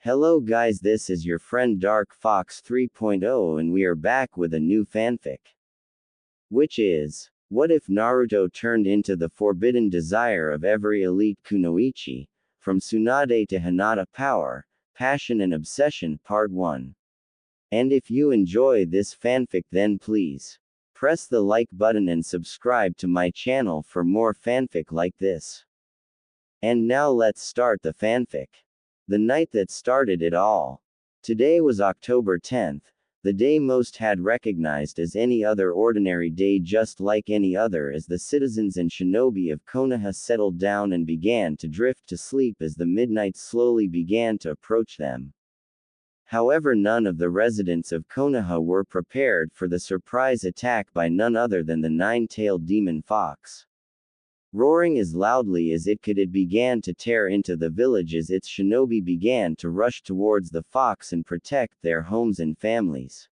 Hello guys, this is your friend Dark Fox 3.0 and we are back with a new fanfic. Which is, what if Naruto turned into the forbidden desire of every elite Kunoichi, from Tsunade to Hinata power, passion and obsession part 1. And if you enjoy this fanfic then please, press the like button and subscribe to my channel for more fanfic like this. And now let's start the fanfic. The night that started it all. Today was October 10th, the day most had recognized as any other ordinary day, just like any other, as the citizens and shinobi of Konoha settled down and began to drift to sleep as the midnight slowly began to approach them. However, none of the residents of Konoha were prepared for the surprise attack by none other than the nine-tailed demon fox. Roaring as loudly as it could, it began to tear into the village as its shinobi began to rush towards the fox and protect their homes and families.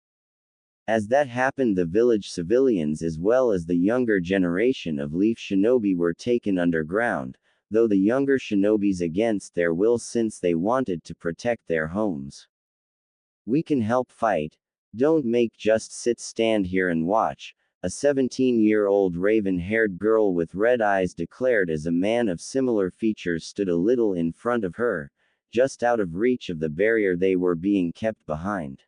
As that happened, the village civilians as well as the younger generation of Leaf shinobi were taken underground, though the younger shinobis against their will since they wanted to protect their homes. "We can help fight. Don't make just stand here and watch," a 17-year-old raven-haired girl with red eyes declared as a man of similar features stood a little in front of her, just out of reach of the barrier they were being kept behind.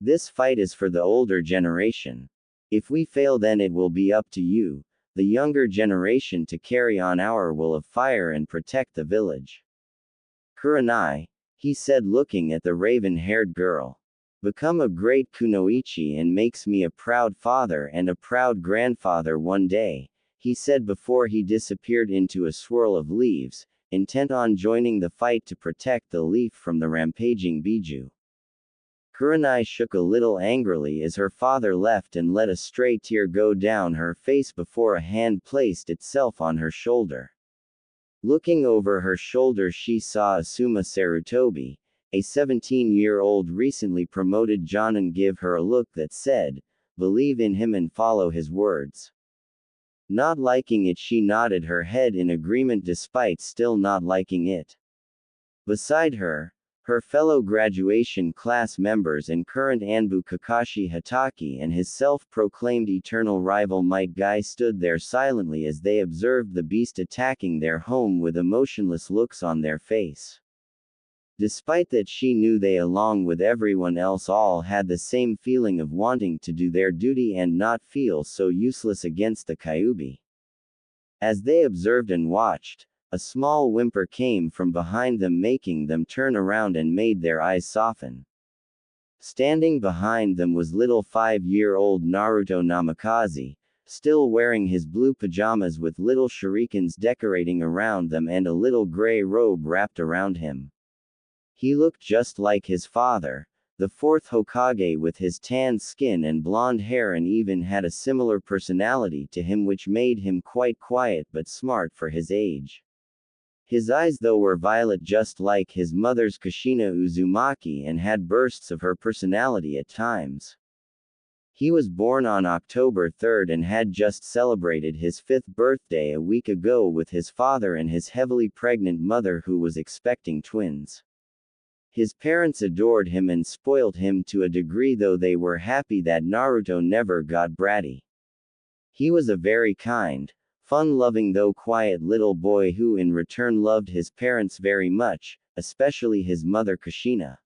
"This fight is for the older generation. If we fail, then it will be up to you, the younger generation, to carry on our will of fire and protect the village." "Kunoichi," he said, looking at the raven-haired girl. "Become a great Kunoichi and makes me a proud father and a proud grandfather one day," he said before he disappeared into a swirl of leaves, intent on joining the fight to protect the leaf from the rampaging Biju. Kunoichi shook a little angrily as her father left and let a stray tear go down her face before a hand placed itself on her shoulder. Looking over her shoulder, she saw Asuma Sarutobi, a 17-year-old recently promoted Jonin, give her a look that said, "Believe in him and follow his words." Not liking it, she nodded her head in agreement despite still not liking it. Beside her, her fellow graduation class members and current Anbu Kakashi Hatake and his self-proclaimed eternal rival Might Guy stood there silently as they observed the beast attacking their home with emotionless looks on their face. Despite that, she knew they, along with everyone else, all had the same feeling of wanting to do their duty and not feel so useless against the Kyuubi. As they observed and watched, a small whimper came from behind them, making them turn around and made their eyes soften. Standing behind them was little 5-year-old Naruto Namikaze, still wearing his blue pajamas with little shurikens decorating around them and a little gray robe wrapped around him. He looked just like his father, the fourth Hokage, with his tanned skin and blonde hair, and even had a similar personality to him, which made him quite quiet but smart for his age. His eyes, though, were violet just like his mother's Kushina Uzumaki and had bursts of her personality at times. He was born on October 3rd and had just celebrated his 5th birthday a week ago with his father and his heavily pregnant mother, who was expecting twins. His parents adored him and spoiled him to a degree, though they were happy that Naruto never got bratty. He was a very kind, fun-loving though quiet little boy who in return loved his parents very much, especially his mother Kushina.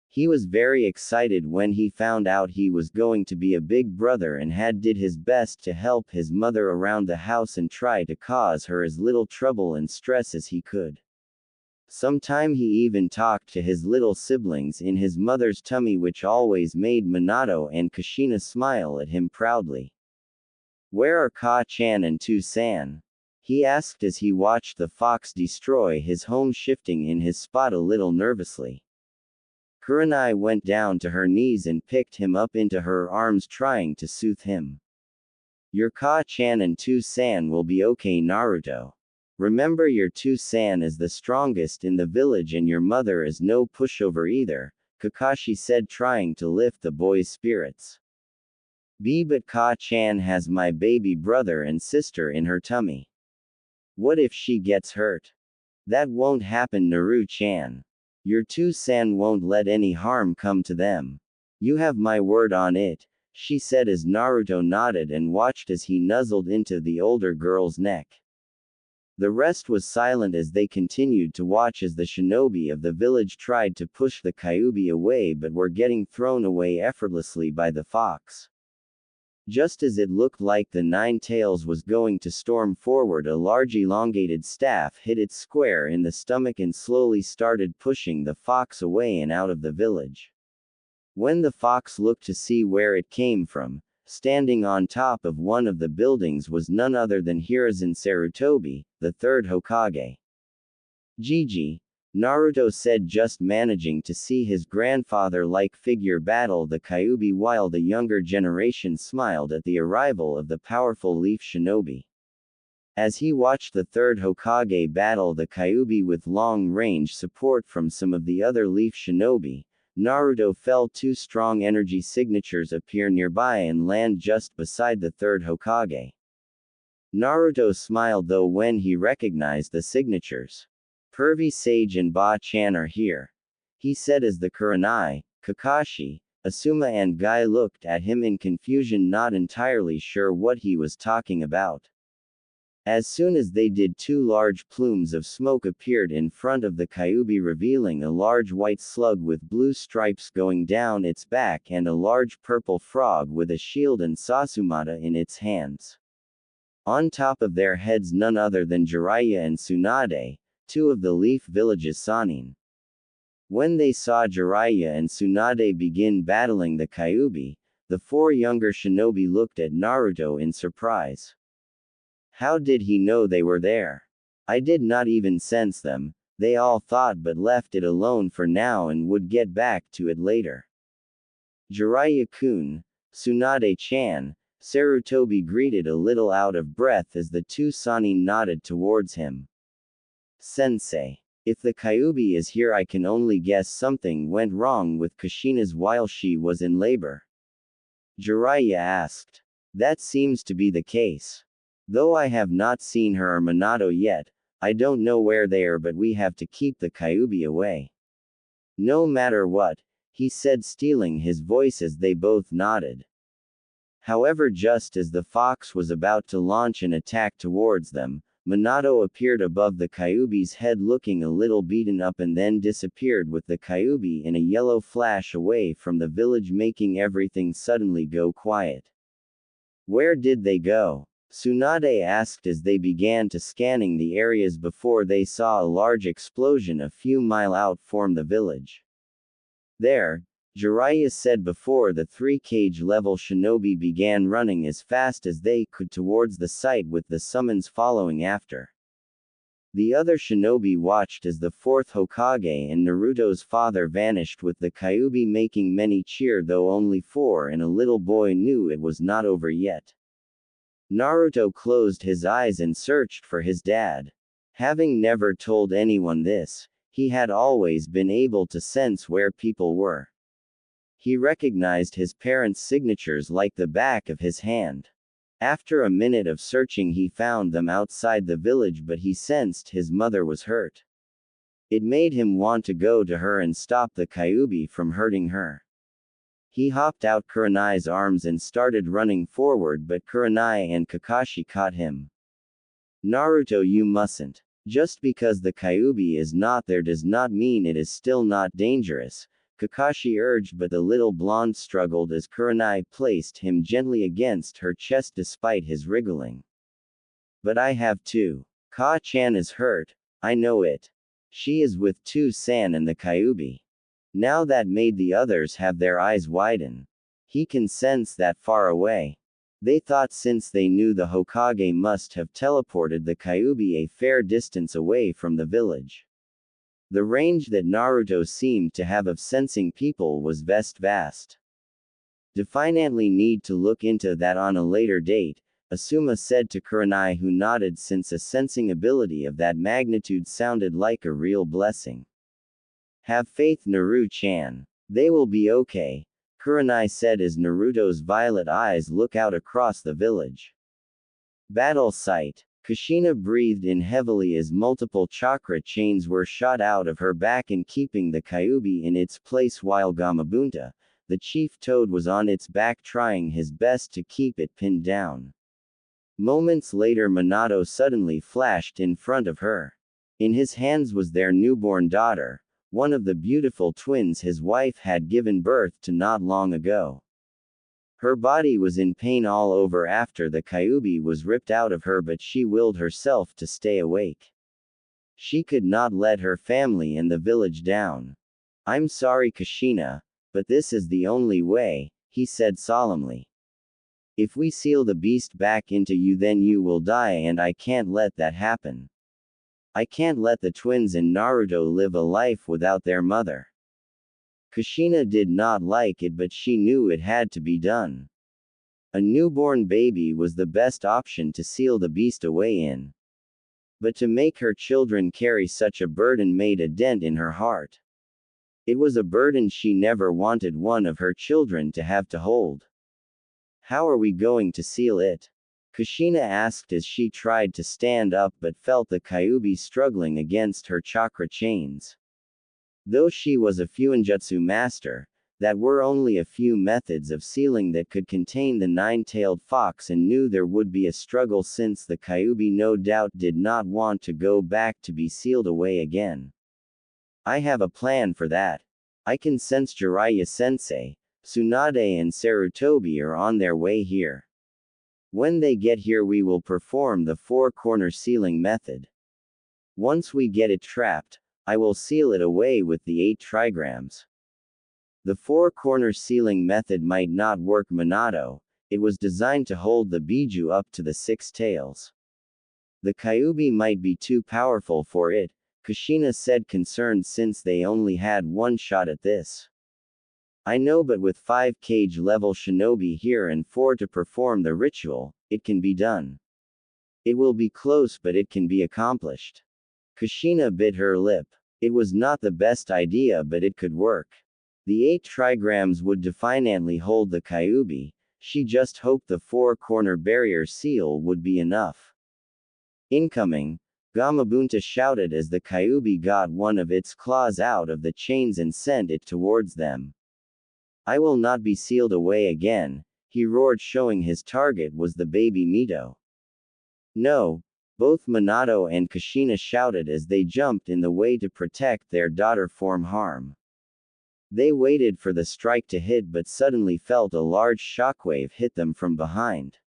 He was very excited when he found out he was going to be a big brother and did his best to help his mother around the house and try to cause her as little trouble and stress as he could. Sometime he even talked to his little siblings in his mother's tummy, which always made Minato and Kushina smile at him proudly. "Where are Ka-chan and Tu-san?" he asked as he watched the fox destroy his home, shifting in his spot a little nervously. Kunoichi went down to her knees and picked him up into her arms, trying to soothe him. "Your Ka-chan and Tu-san will be okay, Naruto. Remember, your Tu-san is the strongest in the village and your mother is no pushover either," Kakashi said, trying to lift the boy's spirits. "But Ka-chan has my baby brother and sister in her tummy. What if she gets hurt?" "That won't happen, Naru-chan. Your two-san won't let any harm come to them. You have my word on it, she said as Naruto nodded and watched as he nuzzled into the older girl's neck. The rest was silent as they continued to watch as the shinobi of the village tried to push the Kyuubi away but were getting thrown away effortlessly by the fox. Just as it looked like the Nine Tails was going to storm forward, a large elongated staff hit it square in the stomach and slowly started pushing the fox away and out of the village. When the fox looked to see where it came from, standing on top of one of the buildings was none other than Hiruzen Sarutobi, the third Hokage. Gigi, Naruto said, just managing to see his grandfather-like figure battle the Kyuubi while the younger generation smiled at the arrival of the powerful leaf shinobi. As he watched the third Hokage battle the Kyuubi with long-range support from some of the other leaf shinobi, Naruto felt two strong energy signatures appear nearby and land just beside the third Hokage. Naruto smiled though when he recognized the signatures. Pervy Sage and Ba-chan are here, he said as the Kurenai, Kakashi, Asuma and Guy looked at him in confusion, not entirely sure what he was talking about. As soon as they did, two large plumes of smoke appeared in front of the Kyuubi, revealing a large white slug with blue stripes going down its back and a large purple frog with a shield and Sasumata in its hands. On top of their heads none other than Jiraiya and Tsunade, two of the leaf village's Sannin. When they saw Jiraiya and Tsunade begin battling the Kyuubi, the four younger shinobi looked at Naruto in surprise. How did he know they were there? I did not even sense them, they all thought, but left it alone for now and would get back to it later. Jiraiya-kun, Tsunade-chan, Sarutobi greeted a little out of breath as the two Sannin nodded towards him. Sensei. If the Kyuubi is here, I can only guess something went wrong with Kushina's while she was in labor. Jiraiya asked. That seems to be the case. Though I have not seen her or Minato yet, I don't know where they are, but we have to keep the Kyuubi away. No matter what, he said, stealing his voice as they both nodded. However, just as the fox was about to launch an attack towards them, Minato appeared above the Kyuubi's head looking a little beaten up and then disappeared with the Kyuubi in a yellow flash away from the village, making everything suddenly go quiet. Where did they go? Tsunade asked as they began to scanning the areas before they saw a large explosion a few miles out from the village. There, Jiraiya said, before the three cage-level shinobi began running as fast as they could towards the site with the summons following after. The other shinobi watched as the fourth Hokage and Naruto's father vanished with the Kyuubi, making many cheer, though only four and a little boy knew it was not over yet. Naruto closed his eyes and searched for his dad. Having never told anyone this, he had always been able to sense where people were. He recognized his parents' signatures like the back of his hand. After a minute of searching he found them outside the village, but he sensed his mother was hurt. It made him want to go to her and stop the Kyuubi from hurting her. He hopped out Kurenai's arms and started running forward, but Kurenai and Kakashi caught him. Naruto, you mustn't. Just because the Kyuubi is not there does not mean it is still not dangerous, Kakashi urged, but the little blonde struggled as Kurenai placed him gently against her chest despite his wriggling. But I have to. Ka-chan is hurt, I know it. She is with Tu-san and the Kyuubi. Now that made the others have their eyes widen. He can sense that far away. They thought since they knew the Hokage must have teleported the Kyuubi a fair distance away from the village. The range that Naruto seemed to have of sensing people was vast. Definitely need to look into that on a later date, Asuma said to Kurenai, who nodded since a sensing ability of that magnitude sounded like a real blessing. Have faith, Naru-chan. They will be okay, Kurenai said as Naruto's violet eyes look out across the village. Battle site. Kushina breathed in heavily as multiple chakra chains were shot out of her back and keeping the Kyuubi in its place while Gamabunta, the chief toad, was on its back trying his best to keep it pinned down. Moments later, Minato suddenly flashed in front of her. In his hands was their newborn daughter, one of the beautiful twins his wife had given birth to not long ago. Her body was in pain all over after the Kyuubi was ripped out of her, but she willed herself to stay awake. She could not let her family and the village down. "I'm sorry, Kushina, but this is the only way," he said solemnly. "If we seal the beast back into you, then you will die, and I can't let that happen. I can't let the twins and Naruto live a life without their mother." Kushina did not like it, but she knew it had to be done. A newborn baby was the best option to seal the beast away in. But to make her children carry such a burden made a dent in her heart. It was a burden she never wanted one of her children to have to hold. "How are we going to seal it?" Kushina asked as she tried to stand up but felt the Kyuubi struggling against her chakra chains. Though she was a Fuinjutsu master, that were only a few methods of sealing that could contain the nine-tailed fox, and knew there would be a struggle since the Kyuubi no doubt did not want to go back to be sealed away again. "I have a plan for that. I can sense Jiraiya-sensei, Tsunade and Sarutobi are on their way here. When they get here we will perform the four-corner sealing method. Once we get it trapped, I will seal it away with the 8 trigrams. The four-corner sealing method might not work, Minato. It was designed to hold the Biju up to the 6 tails. The Kyuubi might be too powerful for it," Kushina said, concerned since they only had one shot at this. "I know, but with 5 cage level shinobi here and 4 to perform the ritual, it can be done. It will be close, but it can be accomplished." Kushina bit her lip. It was not the best idea, but it could work. The 8 trigrams would definitely hold the Kyuubi. She just hoped the 4-corner barrier seal would be enough. "Incoming!" Gamabunta shouted as the Kyuubi got one of its claws out of the chains and sent it towards them. "I will not be sealed away again," he roared, showing his target was the baby Mito. "No!" Both Minato and Kushina shouted as they jumped in the way to protect their daughter from harm. They waited for the strike to hit, but suddenly felt a large shockwave hit them from behind.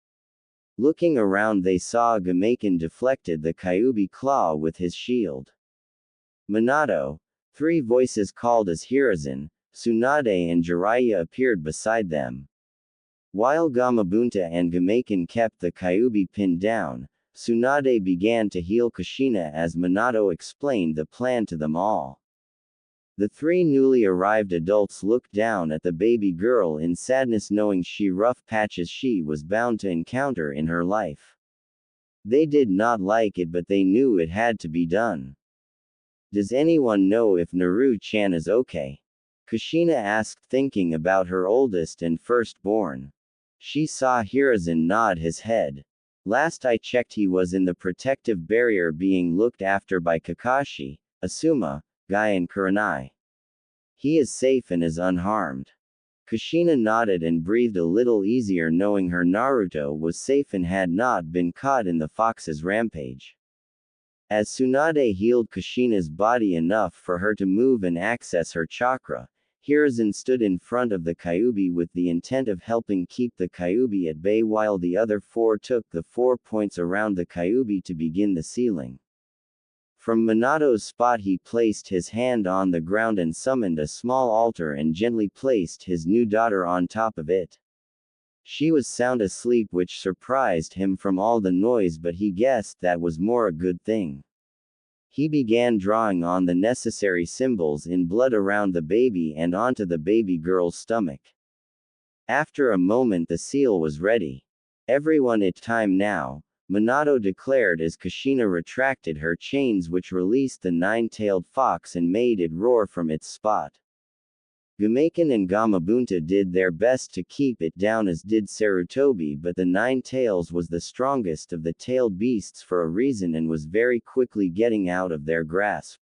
Looking around, they saw Gameiken deflected the Kyuubi claw with his shield. "Minato!" 3 voices called as Hiruzen, Tsunade and Jiraiya appeared beside them. While Gamabunta and Gameiken kept the Kyuubi pinned down, Tsunade began to heal Kushina as Minato explained the plan to them all. The 3 newly arrived adults looked down at the baby girl in sadness, knowing she rough patches she was bound to encounter in her life. They did not like it, but they knew it had to be done. "Does anyone know if Naru-chan is okay?" Kushina asked, thinking about her oldest and firstborn. She saw Hiruzen nod his head. "Last I checked he was in the protective barrier being looked after by Kakashi, Asuma, Guy and Kurenai. He is safe and is unharmed." Kushina nodded and breathed a little easier, knowing her Naruto was safe and had not been caught in the fox's rampage. As Tsunade healed Kushina's body enough for her to move and access her chakra, Hiruzen stood in front of the Kyuubi with the intent of helping keep the Kyuubi at bay, while the other 4 took the 4 points around the Kyuubi to begin the sealing. From Minato's spot he placed his hand on the ground and summoned a small altar and gently placed his new daughter on top of it. She was sound asleep, which surprised him from all the noise, but he guessed that was more a good thing. He began drawing on the necessary symbols in blood around the baby and onto the baby girl's stomach. After a moment the seal was ready. "Everyone, it's time now," Minato declared as Kushina retracted her chains, which released the 9-tailed fox and made it roar from its spot. Gumaken and Gamabunta did their best to keep it down, as did Sarutobi, but the Nine Tails was the strongest of the tailed beasts for a reason and was very quickly getting out of their grasp.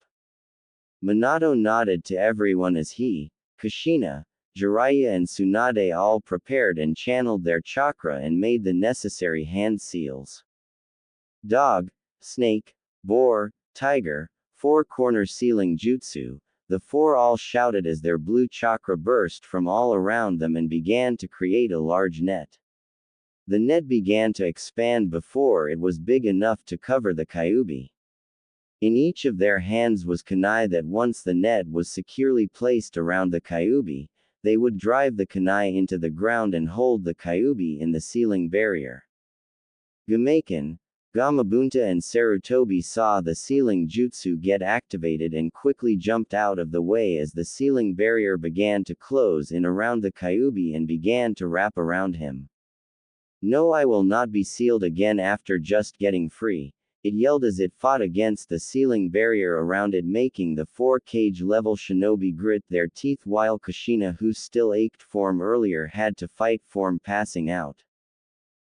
Minato nodded to everyone as he, Kushina, Jiraiya and Tsunade all prepared and channeled their chakra and made the necessary hand seals. Dog, snake, boar, tiger, four-corner sealing jutsu, the four all shouted as their blue chakra burst from all around them and began to create a large net. The net began to expand before it was big enough to cover the Kyuubi. In each of their hands was kunai that once the net was securely placed around the Kyuubi, they would drive the kunai into the ground and hold the Kyuubi in the sealing barrier. Gumaken, Gamabunta and Sarutobi saw the sealing jutsu get activated and quickly jumped out of the way as the sealing barrier began to close in around the Kyuubi and began to wrap around him. "No, I will not be sealed again after just getting free," it yelled as it fought against the sealing barrier around it, making the 4-cage-level shinobi grit their teeth while Kushina, who still ached from earlier, had to fight from passing out.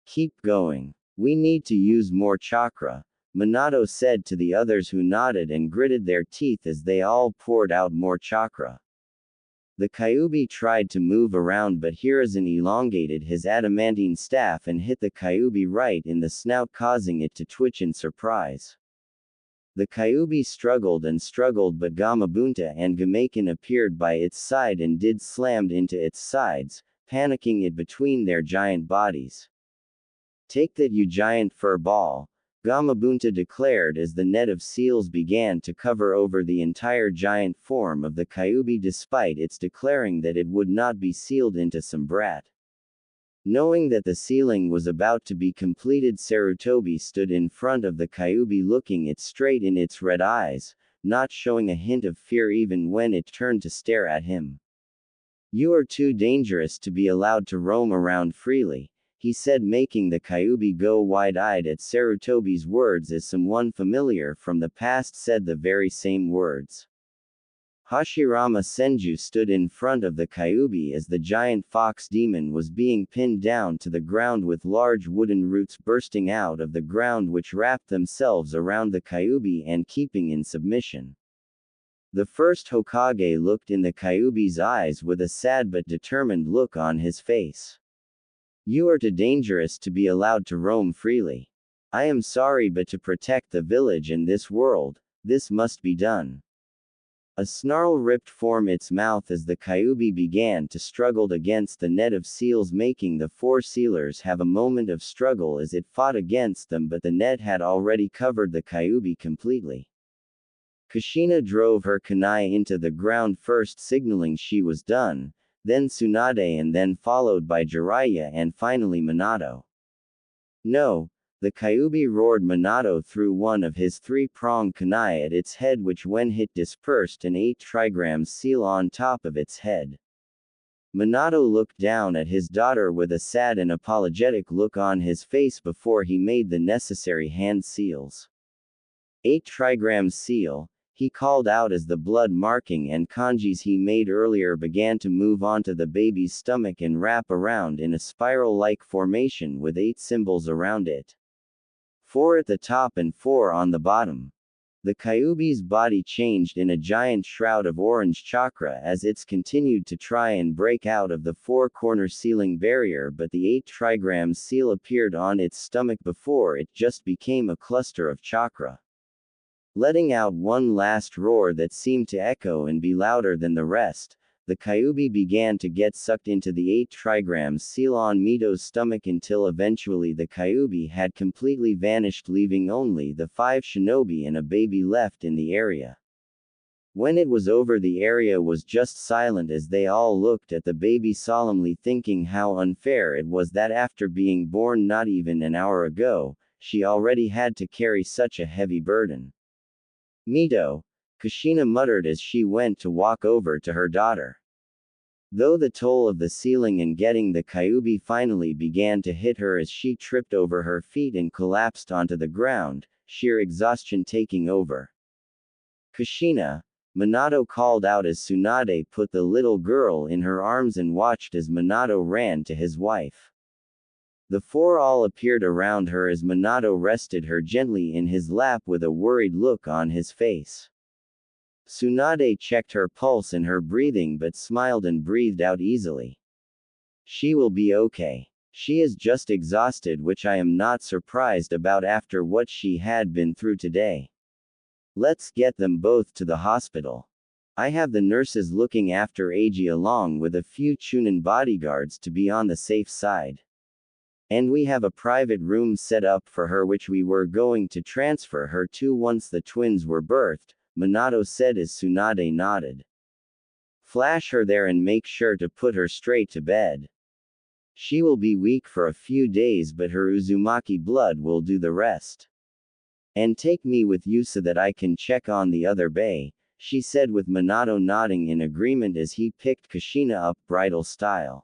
"Keep going. We need to use more chakra," Minato said to the others, who nodded and gritted their teeth as they all poured out more chakra. The Kyuubi tried to move around, but Hiruzen elongated his adamantine staff and hit the Kyuubi right in the snout, causing it to twitch in surprise. The Kyuubi struggled and struggled, but Gamabunta and Gumaken appeared by its side and did slammed into its sides, panicking it between their giant bodies. "Take that, you giant fur ball," Gamabunta declared as the net of seals began to cover over the entire giant form of the Kyuubi, despite its declaring that it would not be sealed into some brat. Knowing that the sealing was about to be completed, Sarutobi stood in front of the Kyuubi, looking it straight in its red eyes, not showing a hint of fear even when it turned to stare at him. "You are too dangerous to be allowed to roam around freely," he said, making the Kyuubi go wide-eyed at Sarutobi's words as someone familiar from the past said the very same words. Hashirama Senju stood in front of the Kyuubi as the giant fox demon was being pinned down to the ground with large wooden roots bursting out of the ground, which wrapped themselves around the Kyuubi and keeping in submission. The first Hokage looked in the Kyuubi's eyes with a sad but determined look on his face. "You are too dangerous to be allowed to roam freely. I am sorry, but to protect the village and this world, this must be done." A snarl ripped from its mouth as the Kyuubi began to struggle against the net of seals, making the four sealers have a moment of struggle as it fought against them, but the net had already covered the Kyuubi completely. Kushina drove her kunai into the ground first, signaling she was done, then Tsunade, and then followed by Jiraiya and finally Minato. "No!" the Kyuubi roared. Minato threw one of his three-pronged kunai at its head, which when hit dispersed an 8 trigrams seal on top of its head. Minato looked down at his daughter with a sad and apologetic look on his face before he made the necessary hand seals. 8 trigrams seal, he called out as the blood marking and kanjis he made earlier began to move onto the baby's stomach and wrap around in a spiral-like formation with 8 symbols around it. 4 at the top and 4 on the bottom. The Kyuubi's body changed in a giant shroud of orange chakra as it's continued to try and break out of the 4-corner sealing barrier, but the 8 trigrams seal appeared on its stomach before it just became a cluster of chakra. Letting out one last roar that seemed to echo and be louder than the rest, the Kyuubi began to get sucked into the 8 trigrams seal on Mito's stomach until eventually the Kyuubi had completely vanished, leaving only the 5 shinobi and a baby left in the area. When it was over, the area was just silent as they all looked at the baby, solemnly thinking how unfair it was that after being born not even an hour ago, she already had to carry such a heavy burden. "Mito," Kushina muttered as she went to walk over to her daughter. Though the toll of the sealing and getting the Kyuubi finally began to hit her as she tripped over her feet and collapsed onto the ground, sheer exhaustion taking over. "Kushina," Minato called out as Tsunade put the little girl in her arms and watched as Minato ran to his wife. The four all appeared around her as Minato rested her gently in his lap with a worried look on his face. Tsunade checked her pulse and her breathing but smiled and breathed out easily. She will be okay. She is just exhausted, which I am not surprised about after what she had been through today. Let's get them both to the hospital. I have the nurses looking after Eiji along with a few Chunin bodyguards to be on the safe side. And we have a private room set up for her which we were going to transfer her to once the twins were birthed, Minato said as Tsunade nodded. Flash her there and make sure to put her straight to bed. She will be weak for a few days but her Uzumaki blood will do the rest. And take me with you so that I can check on the other bay, she said with Minato nodding in agreement as he picked Kushina up bridal style.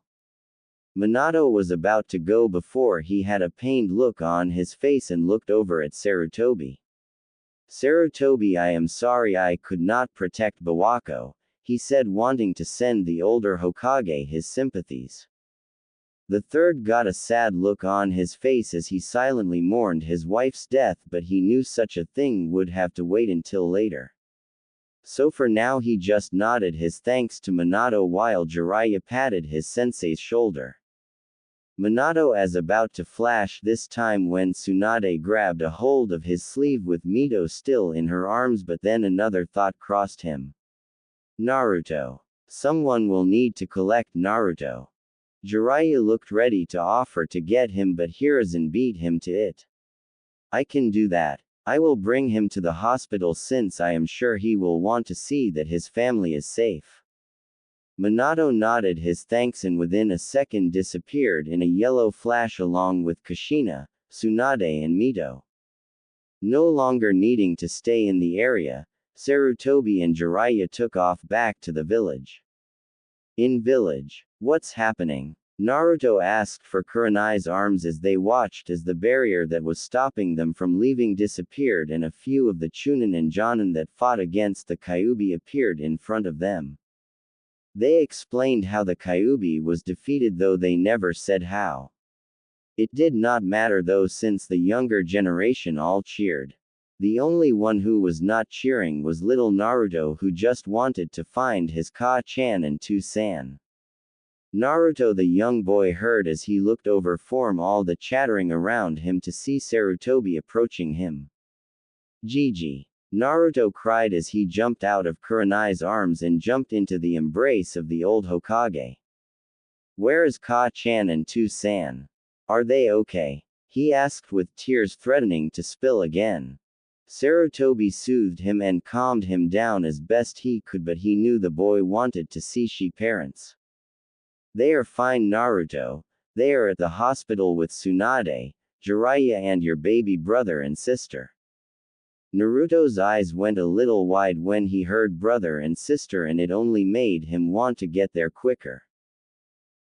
Minato was about to go before he had a pained look on his face and looked over at Sarutobi. Sarutobi, I am sorry I could not protect Bawako, he said, wanting to send the older Hokage his sympathies. The third got a sad look on his face as he silently mourned his wife's death, but he knew such a thing would have to wait until later. So for now he just nodded his thanks to Minato while Jiraiya patted his sensei's shoulder. Minato as about to flash this time when Tsunade grabbed a hold of his sleeve with Mito still in her arms, but then another thought crossed him. Naruto. Someone will need to collect Naruto. Jiraiya looked ready to offer to get him, but Hiruzen beat him to it. I can do that. I will bring him to the hospital since I am sure he will want to see that his family is safe. Minato nodded his thanks and within a second disappeared in a yellow flash along with Kushina, Tsunade and Mito. No longer needing to stay in the area, Sarutobi and Jiraiya took off back to the village. In village. What's happening? Naruto asked for Kurenai's arms as they watched as the barrier that was stopping them from leaving disappeared and a few of the Chunin and Jonin that fought against the Kyuubi appeared in front of them. They explained how the Kyuubi was defeated, though they never said how. It did not matter though, since the younger generation all cheered. The only one who was not cheering was little Naruto, who just wanted to find his Ka-chan and Tu-san. Naruto the young boy heard as he looked over from all the chattering around him to see Sarutobi approaching him. Gigi. Naruto cried as he jumped out of Kurenai's arms and jumped into the embrace of the old Hokage. Where is Ka-chan and Tu-san? Are they okay? He asked with tears threatening to spill again. Sarutobi soothed him and calmed him down as best he could, but he knew the boy wanted to see she parents. They are fine, Naruto. They are at the hospital with Tsunade, Jiraiya and your baby brother and sister. Naruto's eyes went a little wide when he heard brother and sister, and it only made him want to get there quicker.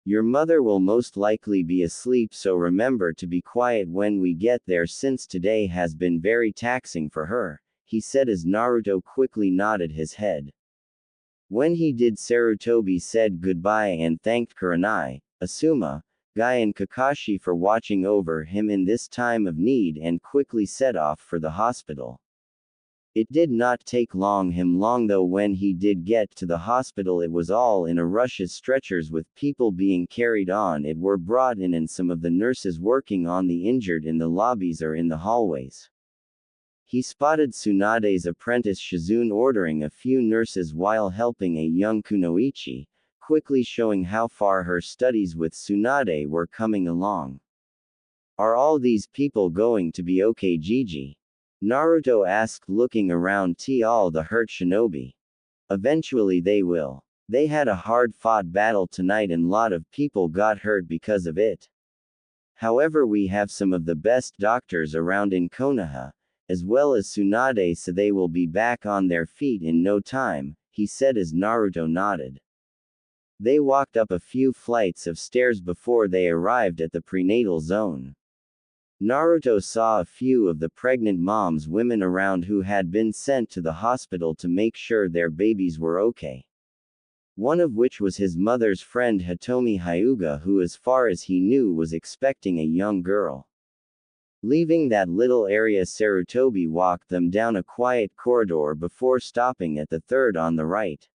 Your mother will most likely be asleep, so remember to be quiet when we get there since today has been very taxing for her, he said as Naruto quickly nodded his head. When he did, Sarutobi said goodbye and thanked Kurenai, Asuma, Guy and Kakashi for watching over him in this time of need and quickly set off for the hospital. It did not take him long though. When he did get to the hospital, it was all in a rush as stretchers with people being carried on it were brought in and some of the nurses working on the injured in the lobbies or in the hallways. He spotted Tsunade's apprentice Shizune ordering a few nurses while helping a young Kunoichi, quickly showing how far her studies with Tsunade were coming along. Are all these people going to be okay, Gigi? Naruto asked, looking around all the hurt shinobi. Eventually they will. They had a hard-fought battle tonight and lot of people got hurt because of it. However, we have some of the best doctors around in Konoha, as well as Tsunade, so they will be back on their feet in no time, he said as Naruto nodded. They walked up a few flights of stairs before they arrived at the prenatal zone. Naruto saw a few of the pregnant moms women around who had been sent to the hospital to make sure their babies were okay. One of which was his mother's friend Hitomi Hyuga, who as far as he knew was expecting a young girl. Leaving that little area, Sarutobi walked them down a quiet corridor before stopping at the third on the right.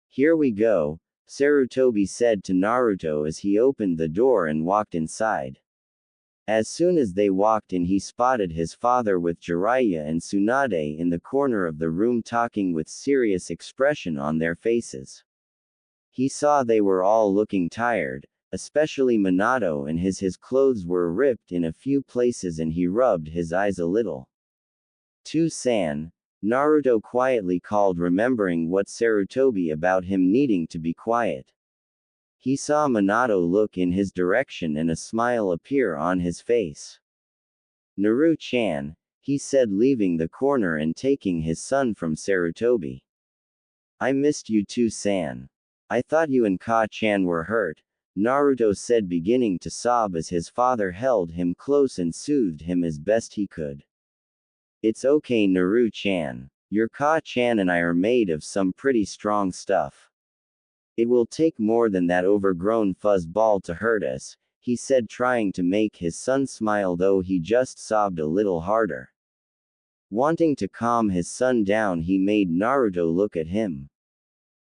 "Here we go," Sarutobi said to Naruto as he opened the door and walked inside. As soon as they walked in, he spotted his father with Jiraiya and Tsunade in the corner of the room talking with serious expression on their faces. He saw they were all looking tired, especially Minato, and his clothes were ripped in a few places and he rubbed his eyes a little. "To-san," Naruto quietly called, remembering what Sarutobi about him needing to be quiet. He saw Minato look in his direction and a smile appear on his face. "Naru-chan," he said, leaving the corner and taking his son from Sarutobi. "I missed you too, san. I thought you and Ka-chan were hurt," Naruto said, beginning to sob as his father held him close and soothed him as best he could. "It's okay, Naru-chan. Your Ka-chan and I are made of some pretty strong stuff. It will take more than that overgrown fuzzball to hurt us," he said, trying to make his son smile, though he just sobbed a little harder. Wanting to calm his son down, he made Naruto look at him.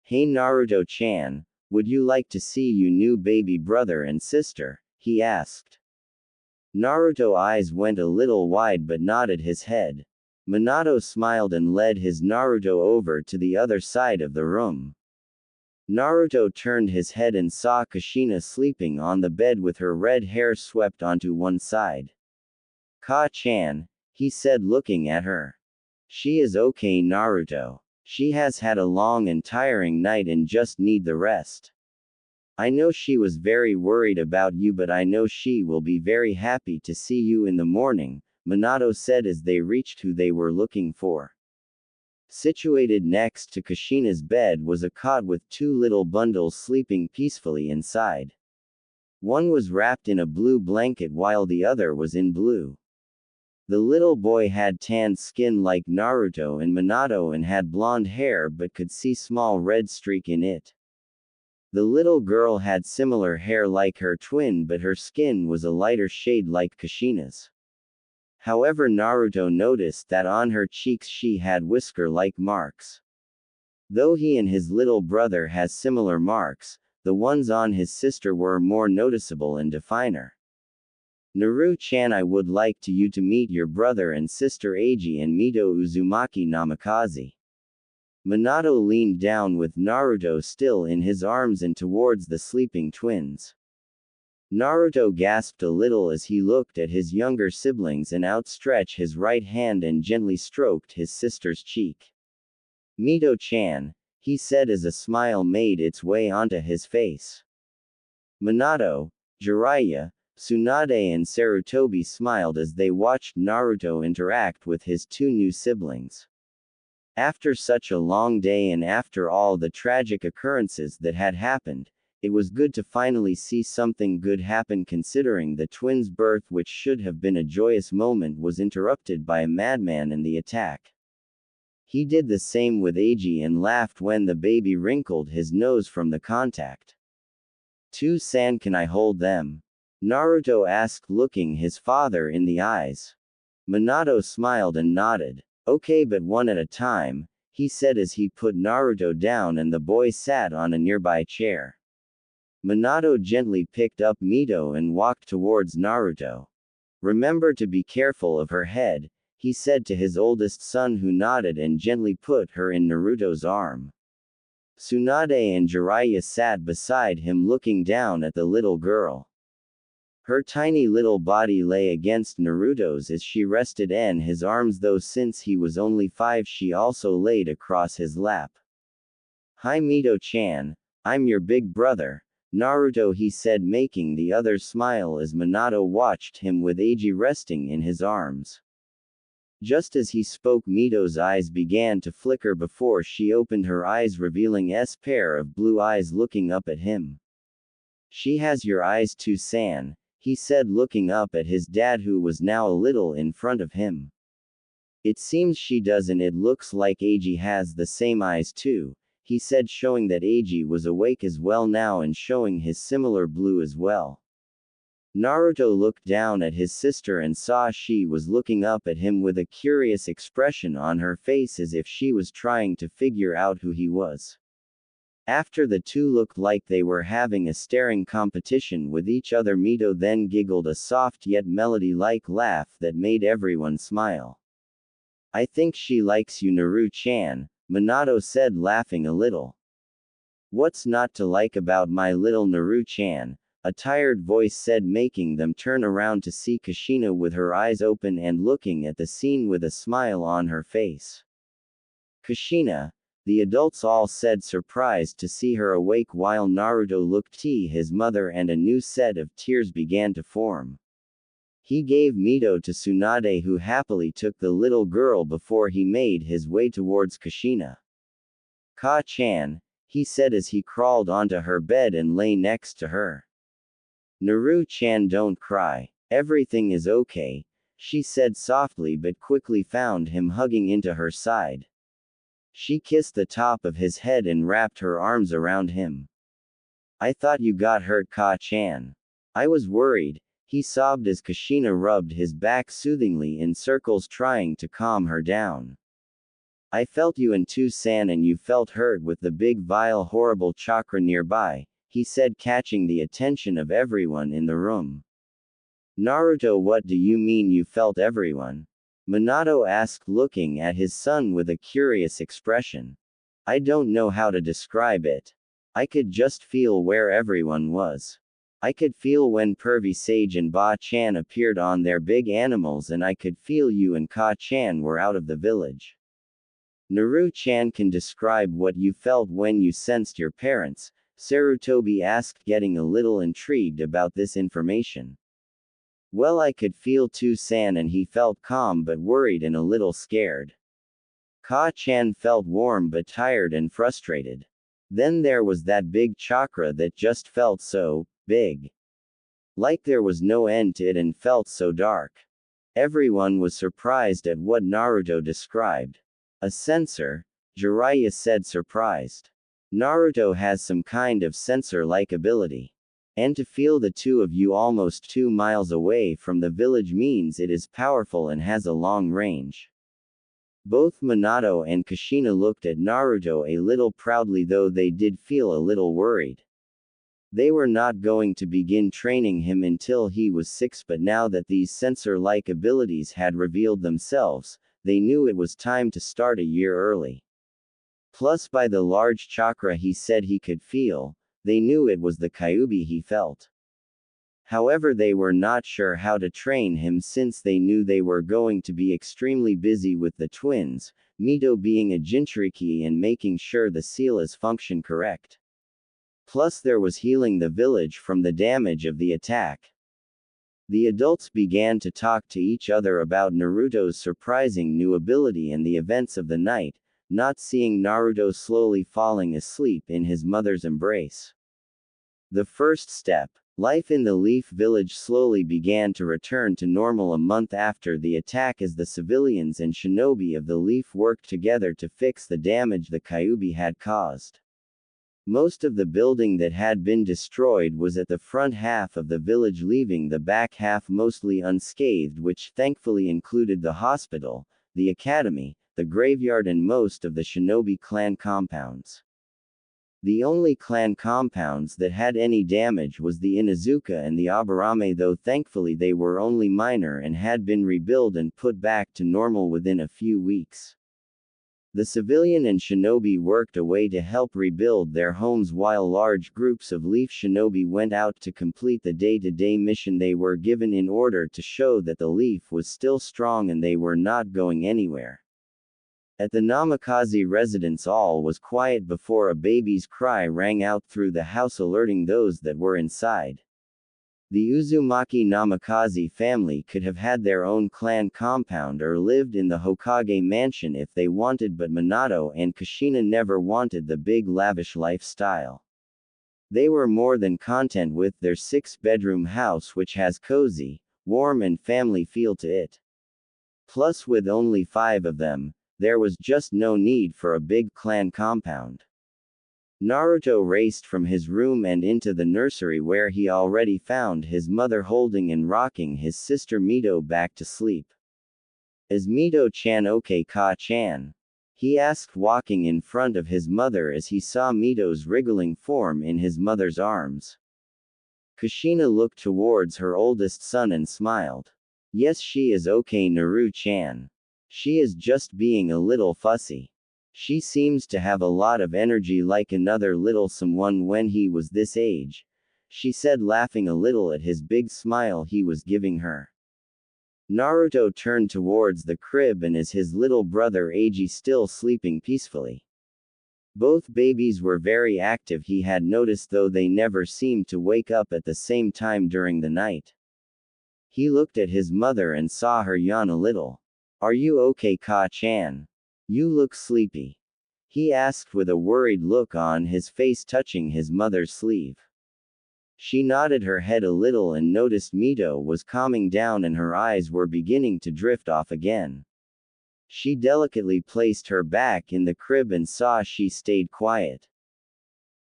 "Hey Naruto-chan, would you like to see your new baby brother and sister?" he asked. Naruto's eyes went a little wide but nodded his head. Minato smiled and led his Naruto over to the other side of the room. Naruto turned his head and saw Kushina sleeping on the bed with her red hair swept onto one side. "Ka-chan," he said, looking at her. "She is okay, Naruto. She has had a long and tiring night and just need the rest. I know she was very worried about you, but I know she will be very happy to see you in the morning," Minato said as they reached who they were looking for. Situated next to Kushina's bed was a cot with two little bundles sleeping peacefully inside. One was wrapped in a blue blanket while the other was in blue. The little boy had tanned skin like Naruto and Minato and had blonde hair but could see small red streak in it. The little girl had similar hair like her twin, but her skin was a lighter shade like Kushina's. However, Naruto noticed that on her cheeks she had whisker-like marks. Though he and his little brother has similar marks, the ones on his sister were more noticeable and definer. "Naru-chan, I would like you to meet your brother and sister Eiji and Mito Uzumaki Namikaze." Minato leaned down with Naruto still in his arms and towards the sleeping twins. Naruto gasped a little as he looked at his younger siblings and outstretched his right hand and gently stroked his sister's cheek. "Mito-chan," he said as a smile made its way onto his face. Minato, Jiraiya, Tsunade and Sarutobi smiled as they watched Naruto interact with his two new siblings. After such a long day and after all the tragic occurrences that had happened, it was good to finally see something good happen, considering the twins' birth, which should have been a joyous moment, was interrupted by a madman in the attack. He did the same with Eiji and laughed when the baby wrinkled his nose from the contact. "To-san, can I hold them?" Naruto asked, looking his father in the eyes. Minato smiled and nodded. "Okay, but one at a time," he said as he put Naruto down and the boy sat on a nearby chair. Minato gently picked up Mito and walked towards Naruto. "Remember to be careful of her head," he said to his oldest son, who nodded and gently put her in Naruto's arm. Tsunade and Jiraiya sat beside him looking down at the little girl. Her tiny little body lay against Naruto's as she rested in his arms, though since he was only 5 she also laid across his lap. "Hi Mito-chan, I'm your big brother, Naruto," he said, making the others smile as Minato watched him with Eiji resting in his arms. Just as he spoke, Mito's eyes began to flicker before she opened her eyes, revealing a pair of blue eyes looking up at him. "She has your eyes too, san," he said, looking up at his dad, who was now a little in front of him. It seems she does, and it looks like Eiji has the same eyes too, he said, showing that Eiji was awake as well now and showing his similar blue as well. Naruto looked down at his sister and saw she was looking up at him with a curious expression on her face, as if she was trying to figure out who he was. After the two looked like they were having a staring competition with each other, Mito then giggled a soft yet melody-like laugh that made everyone smile. "I think she likes you, Naru-chan," Minato said, laughing a little. "What's not to like about my little Naru-chan?" a tired voice said, making them turn around to see Kushina with her eyes open and looking at the scene with a smile on her face. "Kushina," the adults all said, surprised to see her awake, while Naruto looked at his mother and a new set of tears began to form. He gave Mito to Tsunade, who happily took the little girl before he made his way towards Kushina. "Ka-chan," he said as he crawled onto her bed and lay next to her. "Naru-chan, don't cry. Everything is okay," she said softly, but quickly found him hugging into her side. She kissed the top of his head and wrapped her arms around him. "I thought you got hurt, Ka-chan. I was worried," he sobbed as Kushina rubbed his back soothingly in circles, trying to calm her down. "I felt you in Tsunade, and you felt hurt with the big vile horrible chakra nearby," he said, catching the attention of everyone in the room. "Naruto, what do you mean you felt everyone?" Minato asked, looking at his son with a curious expression. "I don't know how to describe it. I could just feel where everyone was. I could feel when Pervy Sage and Ba-chan appeared on their big animals, and I could feel you and Ka-chan were out of the village." "Naru-chan can describe what you felt when you sensed your parents?" Sarutobi asked, getting a little intrigued about this information. "Well, I could feel Tsunade, and he felt calm but worried and a little scared. Ka-chan felt warm but tired and frustrated. Then there was that big chakra that just felt so big. Like there was no end to it, and felt so dark." Everyone was surprised at what Naruto described. "A sensor?" Jiraiya said, surprised. "Naruto has some kind of sensor-like ability. And to feel the two of you almost 2 miles away from the village means it is powerful and has a long range." Both Minato and Kushina looked at Naruto a little proudly, though they did feel a little worried. They were not going to begin training him until he was 6, but now that these sensor-like abilities had revealed themselves, they knew it was time to start a year early. Plus, by the large chakra he said he could feel, they knew it was the Kyuubi he felt. However, they were not sure how to train him, since they knew they were going to be extremely busy with the twins, Mito being a Jinchuriki and making sure the seal is function correct. Plus there was healing the village from the damage of the attack. The adults began to talk to each other about Naruto's surprising new ability and the events of the night, not seeing Naruto slowly falling asleep in his mother's embrace. The first step. Life in the Leaf Village slowly began to return to normal a month after the attack, as the civilians and shinobi of the Leaf worked together to fix the damage the Kyuubi had caused. Most of the building that had been destroyed was at the front half of the village, leaving the back half mostly unscathed, which thankfully included the hospital, the academy, the graveyard, and most of the shinobi clan compounds. The only clan compounds that had any damage was the Inuzuka and the Aburame, though thankfully they were only minor and had been rebuilt and put back to normal within a few weeks. The civilian and shinobi worked away to help rebuild their homes, while large groups of Leaf shinobi went out to complete the day-to-day mission they were given in order to show that the Leaf was still strong and they were not going anywhere. At the Namikaze residence, all was quiet before a baby's cry rang out through the house, alerting those that were inside. The Uzumaki Namikaze family could have had their own clan compound or lived in the Hokage mansion if they wanted, but Minato and Kushina never wanted the big lavish lifestyle. They were more than content with their 6-bedroom house, which has cozy, warm and family feel to it. Plus, with only 5 of them, there was just no need for a big clan compound. Naruto raced from his room and into the nursery, where he already found his mother holding and rocking his sister Mito back to sleep. "Is Mito-chan okay, Ka-chan?" he asked, walking in front of his mother as he saw Mito's wriggling form in his mother's arms. Kushina looked towards her oldest son and smiled. "Yes, she is okay, Naru-chan. She is just being a little fussy. She seems to have a lot of energy like another little someone when he was this age," she said, laughing a little at his big smile he was giving her. Naruto turned towards the crib, and as his little brother Eiji still sleeping peacefully. Both babies were very active, he had noticed, though they never seemed to wake up at the same time during the night. He looked at his mother and saw her yawn a little. "Are you okay, Ka-chan? You look sleepy," he asked with a worried look on his face, touching his mother's sleeve. She nodded her head a little and noticed Mito was calming down and her eyes were beginning to drift off again. She delicately placed her back in the crib and saw she stayed quiet.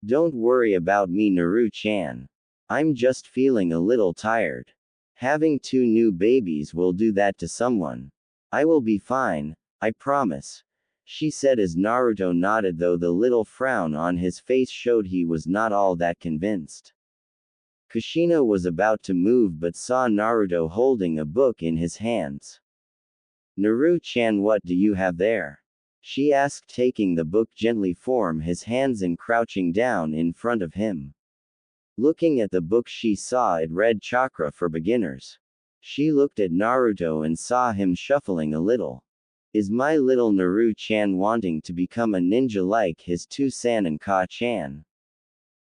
"Don't worry about me, Naru-chan. I'm just feeling a little tired. Having 2 new babies will do that to someone. I will be fine, I promise," she said as Naruto nodded, though the little frown on his face showed he was not all that convinced. Kushina was about to move but saw Naruto holding a book in his hands. "Naru-chan, what do you have there?" she asked, taking the book gently from his hands and crouching down in front of him. Looking at the book, she saw it read Chakra for Beginners. She looked at Naruto and saw him shuffling a little. "Is my little Naru-chan wanting to become a ninja like his 2-san and Ka-chan?"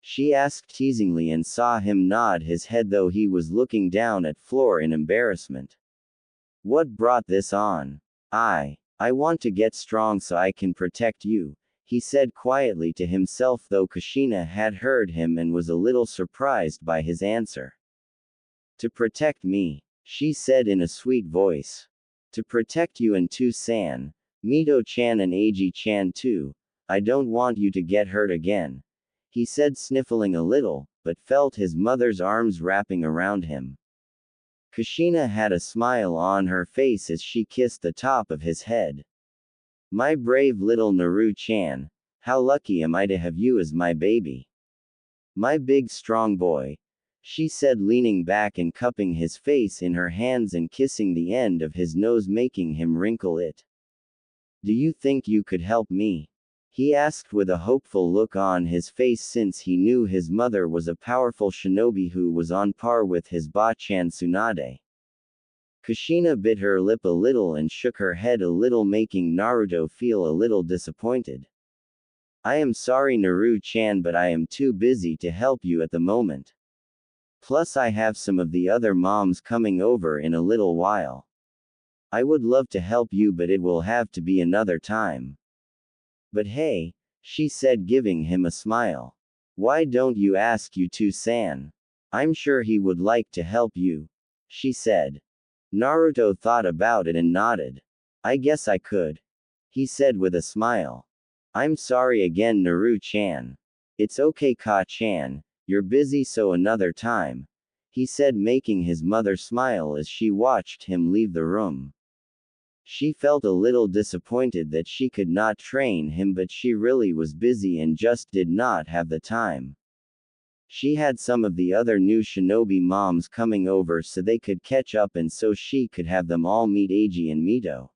she asked teasingly, and saw him nod his head, though he was looking down at floor in embarrassment. "What brought this on? I want to get strong so I can protect you," he said quietly to himself, though Kushina had heard him and was a little surprised by his answer. "To protect me," she said in a sweet voice. "To protect you and 2-san, Mito-chan and Eiji-chan too. I don't want you to get hurt again," he said, sniffling a little, but felt his mother's arms wrapping around him. Kushina had a smile on her face as she kissed the top of his head. "My brave little Naru-chan, how lucky am I to have you as my baby. My big strong boy," she said, leaning back and cupping his face in her hands and kissing the end of his nose, making him wrinkle it. "Do you think you could help me?" he asked with a hopeful look on his face, since he knew his mother was a powerful shinobi who was on par with his ba-chan Tsunade. Kushina bit her lip a little and shook her head a little, making Naruto feel a little disappointed. "I am sorry, Naru-chan, but I am too busy to help you at the moment. Plus, I have some of the other moms coming over in a little while. I would love to help you, but it will have to be another time." "But hey," she said, giving him a smile. "Why don't you ask you 2-san? I'm sure he would like to help you," she said. Naruto thought about it and nodded. "I guess I could," he said with a smile. "I'm sorry again, Naru-chan. It's okay, Ka-chan, you're busy, so another time," he said, making his mother smile as she watched him leave the room. She felt a little disappointed that she could not train him, but she really was busy and just did not have the time. She had some of the other new shinobi moms coming over so they could catch up, and so she could have them all meet Eiji and Mito.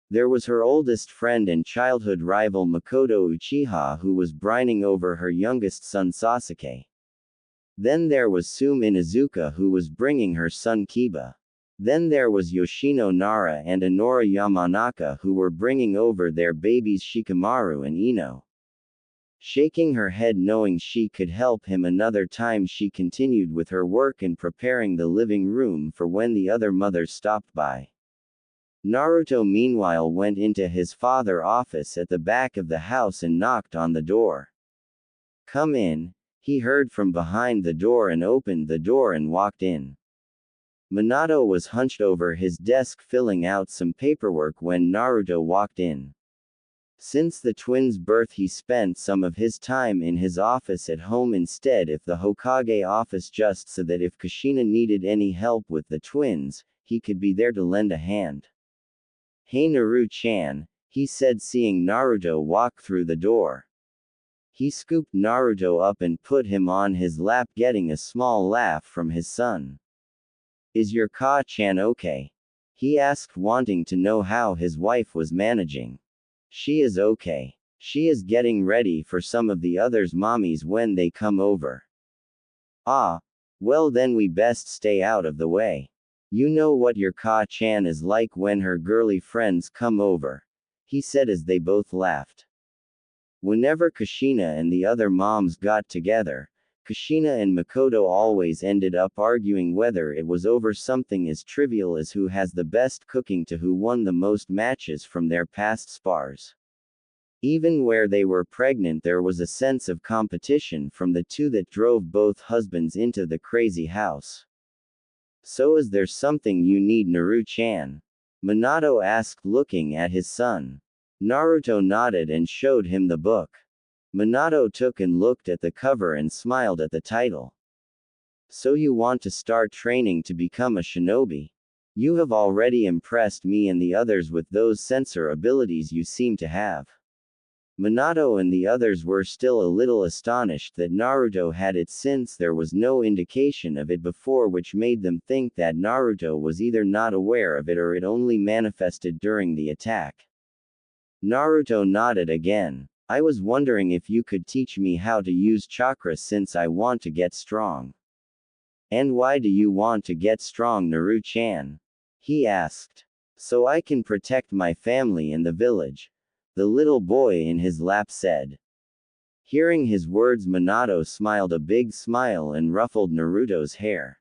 There was her oldest friend and childhood rival Makoto Uchiha, who was brining over her youngest son Sasuke. Then there was Sume Inuzuka, who was bringing her son Kiba. Then there was Yoshino Nara and Honora Yamanaka, who were bringing over their babies Shikamaru and Ino. Shaking her head knowing she could help him another time, she continued with her work and preparing the living room for when the other mothers stopped by. Naruto meanwhile went into his father's office at the back of the house and knocked on the door. "Come in," He heard from behind the door and opened the door and walked in. Minato was hunched over his desk filling out some paperwork when Naruto walked in. Since the twins' birth, he spent some of his time in his office at home instead of the Hokage office, just so that if Kushina needed any help with the twins, he could be there to lend a hand. "Hey Naru-chan," he said, seeing Naruto walk through the door. He scooped Naruto up and put him on his lap, getting a small laugh from his son. "Is your Ka-chan okay?" he asked, wanting to know how his wife was managing. "She is okay. She is getting ready for some of the others' mommies when they come over." "Ah, well then we best stay out of the way. You know what your Ka-chan is like when her girly friends come over," he said as they both laughed. Whenever Kushina and the other moms got together, Kushina and Makoto always ended up arguing, whether it was over something as trivial as who has the best cooking to who won the most matches from their past spars. Even where they were pregnant, there was a sense of competition from the two that drove both husbands into the crazy house. "So is there something you need, Naru-chan?" Minato asked, looking at his son. Naruto nodded and showed him the book. Minato took and looked at the cover and smiled at the title. "So you want to start training to become a shinobi? You have already impressed me and the others with those sensor abilities you seem to have." Minato and the others were still a little astonished that Naruto had it, since there was no indication of it before, which made them think that Naruto was either not aware of it or it only manifested during the attack. Naruto nodded again. "I was wondering if you could teach me how to use chakra, since I want to get strong." "And why do you want to get strong, Naru-chan?" he asked. "So I can protect my family and the village," the little boy in his lap said. Hearing his words, Minato smiled a big smile and ruffled Naruto's hair.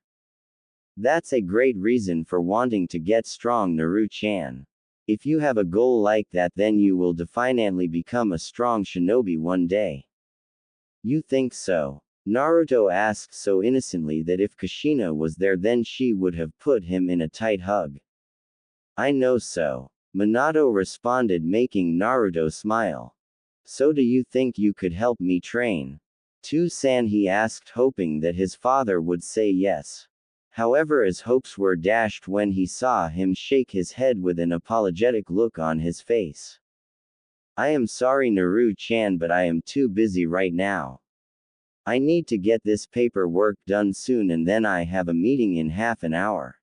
"That's a great reason for wanting to get strong, Naru-chan. If you have a goal like that, then you will definitely become a strong shinobi one day." "You think so?" Naruto asked so innocently that if Kushina was there, then she would have put him in a tight hug. "I know so," Minato responded, making Naruto smile. "So do you think you could help me train Tsunade?" he asked, hoping that his father would say yes. However, his hopes were dashed when he saw him shake his head with an apologetic look on his face. "I am sorry, Naru-chan, but I am too busy right now. I need to get this paperwork done soon, and then I have a meeting in half an hour.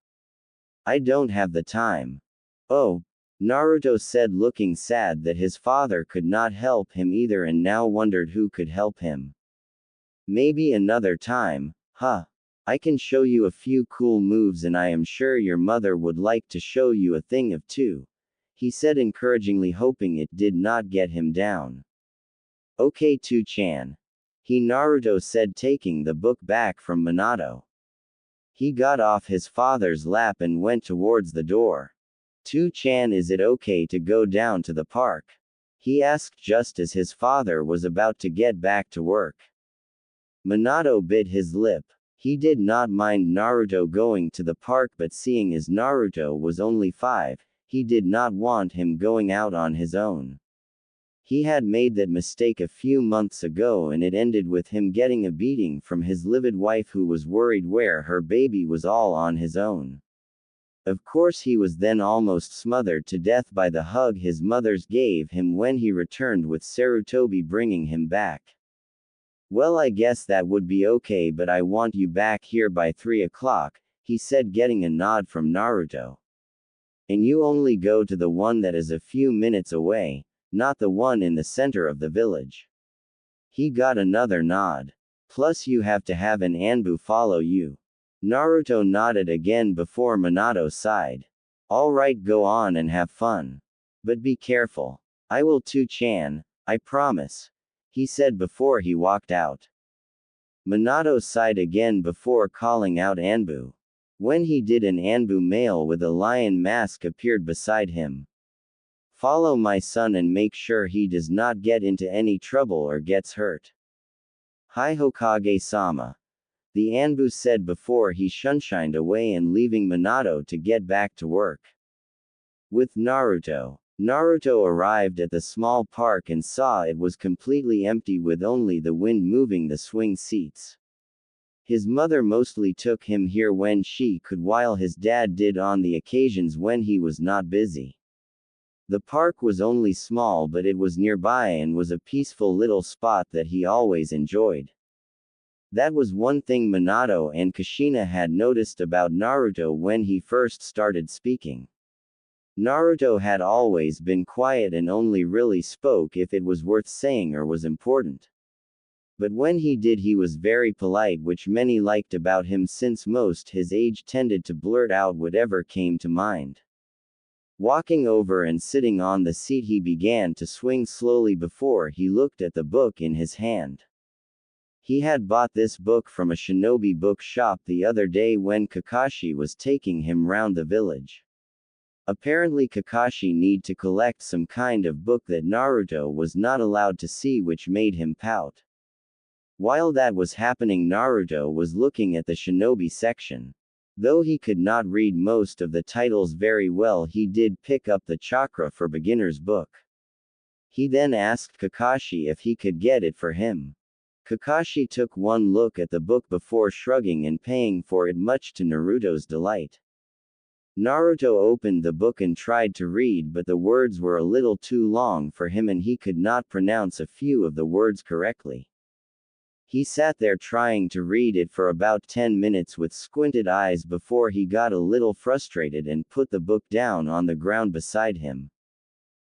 I don't have the time." "Oh," Naruto said, looking sad that his father could not help him either and now wondered who could help him. "Maybe another time, huh? I can show you a few cool moves, and I am sure your mother would like to show you a thing of too," he said encouragingly, hoping it did not get him down. "Okay, Tsunade," Naruto said, taking the book back from Minato. He got off his father's lap and went towards the door. "Tsunade, is it okay to go down to the park?" he asked just as his father was about to get back to work. Minato bit his lip. He did not mind Naruto going to the park, but seeing as Naruto was only 5, he did not want him going out on his own. He had made that mistake a few months ago, and it ended with him getting a beating from his livid wife, who was worried where her baby was all on his own. Of course, he was then almost smothered to death by the hug his mothers gave him when he returned with Sarutobi bringing him back. "Well, I guess that would be okay, but I want you back here by 3 o'clock, he said, getting a nod from Naruto. "And you only go to the one that is a few minutes away, not the one in the center of the village." He got another nod. "Plus you have to have an Anbu follow you." Naruto nodded again before Minato sighed. "All right, go on and have fun. But be careful." "I will Tsunade, I promise," he said before he walked out. Minato sighed again before calling out Anbu. When he did, an Anbu male with a lion mask appeared beside him. "Follow my son and make sure he does not get into any trouble or gets hurt." Hi Hokage-sama. The Anbu said before he shunshined away and leaving Minato to get back to work. With Naruto. Naruto arrived at the small park and saw it was completely empty with only the wind moving the swing seats. His mother mostly took him here when she could while his dad did on the occasions when he was not busy. The park was only small but it was nearby and was a peaceful little spot that he always enjoyed. That was one thing Minato and Kushina had noticed about Naruto when he first started speaking. Naruto had always been quiet and only really spoke if it was worth saying or was important. But when he did he was very polite, which many liked about him since most his age tended to blurt out whatever came to mind. Walking over and sitting on the seat he began to swing slowly before he looked at the book in his hand. He had bought this book from a shinobi book shop the other day when Kakashi was taking him round the village. Apparently Kakashi need to collect some kind of book that Naruto was not allowed to see, which made him pout. While that was happening, Naruto was looking at the shinobi section. Though he could not read most of the titles very well, he did pick up the Chakra for Beginners book. He then asked Kakashi if he could get it for him. Kakashi took one look at the book before shrugging and paying for it, much to Naruto's delight. Naruto opened the book and tried to read, but the words were a little too long for him and he could not pronounce a few of the words correctly. He sat there trying to read it for about 10 minutes with squinted eyes before he got a little frustrated and put the book down on the ground beside him.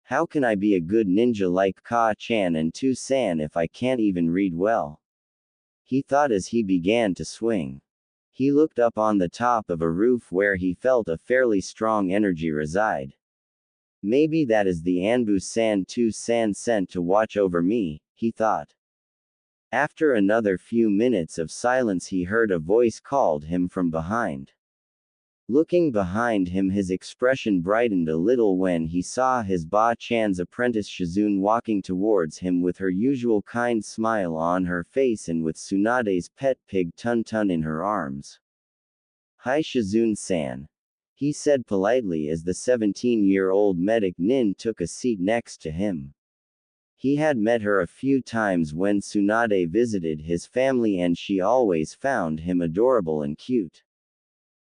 How can I be a good ninja like Ka-chan and Tu-san if I can't even read well? He thought as he began to swing. He looked up on the top of a roof where he felt a fairly strong energy reside. Maybe that is the Anbu-san Tu-san sent to watch over me, he thought. After another few minutes of silence he heard a voice called him from behind. Looking behind him, his expression brightened a little when he saw his Ba-chan's apprentice Shizune walking towards him with her usual kind smile on her face and with Tsunade's pet pig Tun-Tun in her arms. "Hi Shizune-san," he said politely as the 17-year-old medic Nin took a seat next to him. He had met her a few times when Tsunade visited his family and she always found him adorable and cute.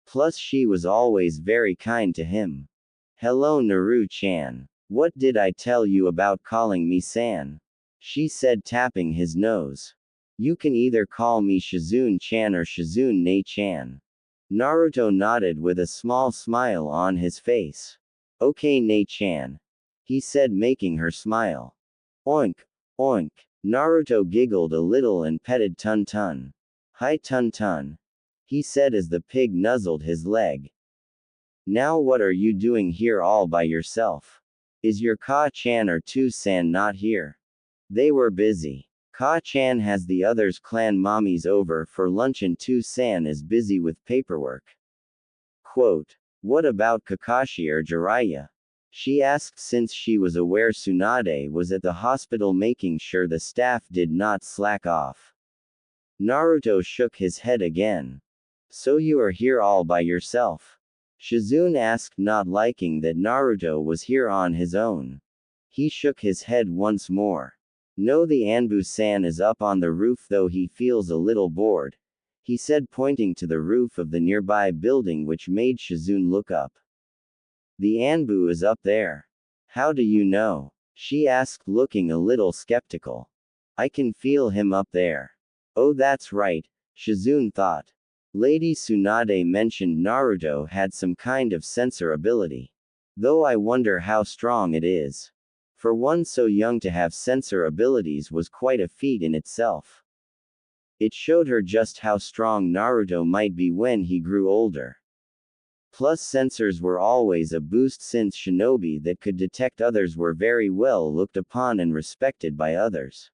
Plus she was always very kind to him. "Hello Naru-chan. What did I tell you about calling me san?" she said, tapping his nose. "You can either call me Shizune-chan or Shizune-ne-chan." Naruto nodded with a small smile on his face. "Okay Ne-chan," he said, making her smile. "Oink, oink." Naruto giggled a little and petted Tun-Tun. "Hi Tun-Tun," he said as the pig nuzzled his leg. "Now what are you doing here all by yourself? Is your Ka-chan or Tu-san not here?" They were busy. Ka-chan has the others' clan mommies over for lunch and Tu-san is busy with paperwork. Quote, "What about Kakashi or Jiraiya?" she asked since she was aware Tsunade was at the hospital making sure the staff did not slack off. Naruto shook his head again. "So you are here all by yourself?" Shizune asked, not liking that Naruto was here on his own. He shook his head once more. "No, the Anbu-san is up on the roof though he feels a little bored," he said, pointing to the roof of the nearby building, which made Shizune look up. "The Anbu is up there. How do you know?" she asked, looking a little skeptical. "I can feel him up there." Oh, that's right, Shizune thought. Lady Tsunade mentioned Naruto had some kind of sensor ability. Though I wonder how strong it is. For one so young to have sensor abilities was quite a feat in itself. It showed her just how strong Naruto might be when he grew older. Plus sensors were always a boost since shinobi that could detect others were very well looked upon and respected by others.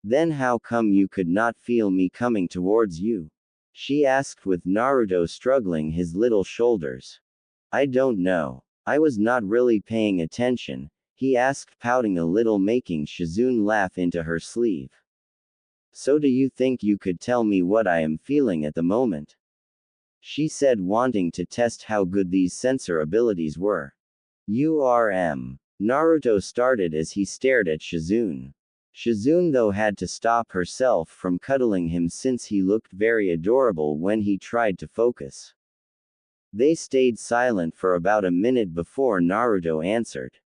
"Then how come you could not feel me coming towards you?" she asked with Naruto struggling his little shoulders. "I don't know. I was not really paying attention," he asked, pouting a little, making Shizune laugh into her sleeve. So do you think you could tell me what I am feeling at the moment? She said, wanting to test how good these sensor abilities were. Naruto started as he stared at Shizune. Shizune though had to stop herself from cuddling him since he looked very adorable when he tried to focus. They stayed silent for about a minute before Naruto answered.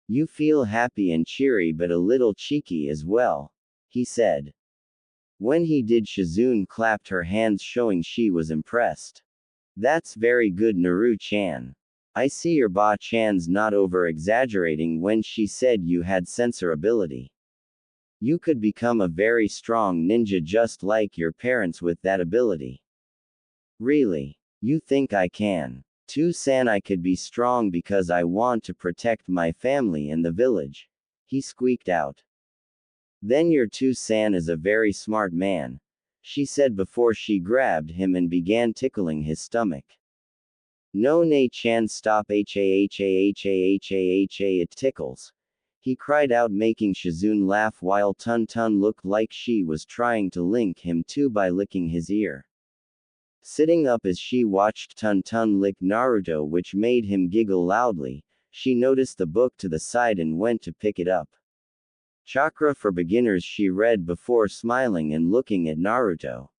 You feel happy and cheery but a little cheeky as well, he said. When he did, Shizune clapped her hands showing she was impressed. That's very good, Naru-chan. I see your ba-chan's not over-exaggerating when she said you had sensor ability. You could become a very strong ninja just like your parents with that ability. Really? You think I can? Too-san, I could be strong because I want to protect my family and the village. He squeaked out. Then your Too-san is a very smart man, she said before she grabbed him and began tickling his stomach. No, Nei-chan, stop, it tickles. He cried out, making Shizune laugh while Tun-Tun looked like she was trying to link him too by licking his ear. Sitting up as she watched Tun-Tun lick Naruto, which made him giggle loudly, she noticed the book to the side and went to pick it up. Chakra for Beginners, she read before smiling and looking at Naruto.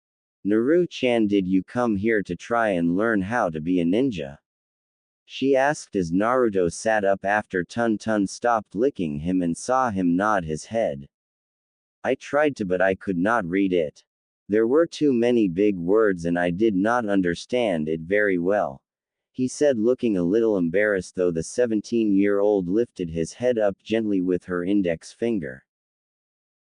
Naru-chan, did you come here to try and learn how to be a ninja? She asked as Naruto sat up after Tun-Tun stopped licking him and saw him nod his head. I tried to, but I could not read it. There were too many big words and I did not understand it very well, he said, looking a little embarrassed, though the 17-year-old lifted his head up gently with her index finger.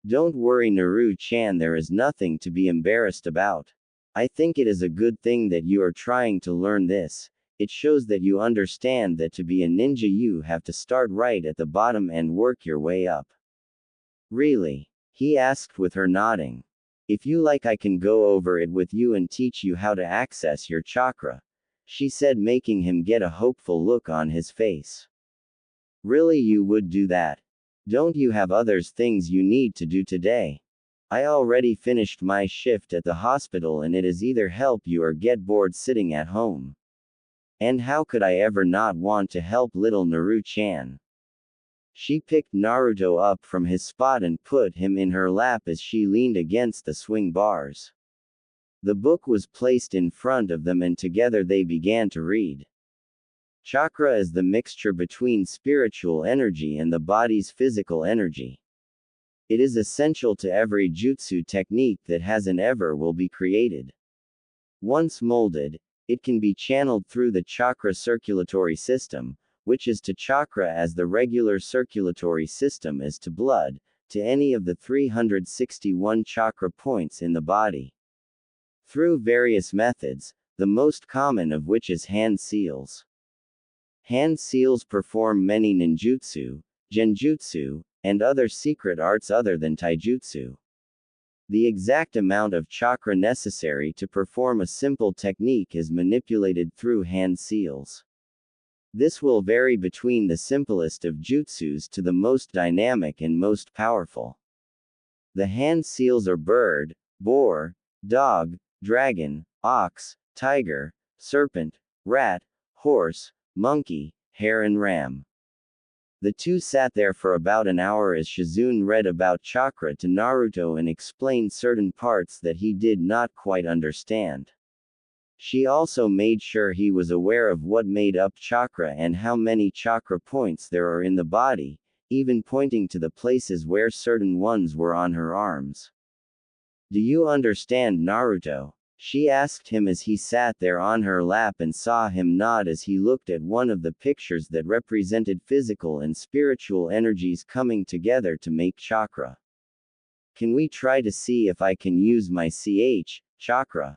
Don't worry, Naru-chan, there is nothing to be embarrassed about. I think it is a good thing that you are trying to learn this. It shows that you understand that to be a ninja you have to start right at the bottom and work your way up. Really? He asked with her nodding. If you like, I can go over it with you and teach you how to access your chakra, she said, making him get a hopeful look on his face. Really, you would do that? Don't you have other things you need to do today? I already finished my shift at the hospital and it is either help you or get bored sitting at home. And how could I ever not want to help little Naru-chan? She picked Naruto up from his spot and put him in her lap as she leaned against the swing bars. The book was placed in front of them and together they began to read. Chakra is the mixture between spiritual energy and the body's physical energy. It is essential to every jutsu technique that has and ever will be created. Once molded, it can be channeled through the chakra circulatory system, which is to chakra as the regular circulatory system is to blood, to any of the 361 chakra points in the body. Through various methods, the most common of which is hand seals. Hand seals perform many ninjutsu, genjutsu, and other secret arts other than taijutsu. The exact amount of chakra necessary to perform a simple technique is manipulated through hand seals. This will vary between the simplest of jutsus to the most dynamic and most powerful. The hand seals are bird, boar, dog, dragon, ox, tiger, serpent, rat, horse, monkey, hare and ram. The two sat there for about an hour as Shizune read about chakra to Naruto and explained certain parts that he did not quite understand. She also made sure he was aware of what made up chakra and how many chakra points there are in the body, even pointing to the places where certain ones were on her arms. Do you understand, Naruto? She asked him as he sat there on her lap and saw him nod as he looked at one of the pictures that represented physical and spiritual energies coming together to make chakra. Can we try to see if I can use my chakra?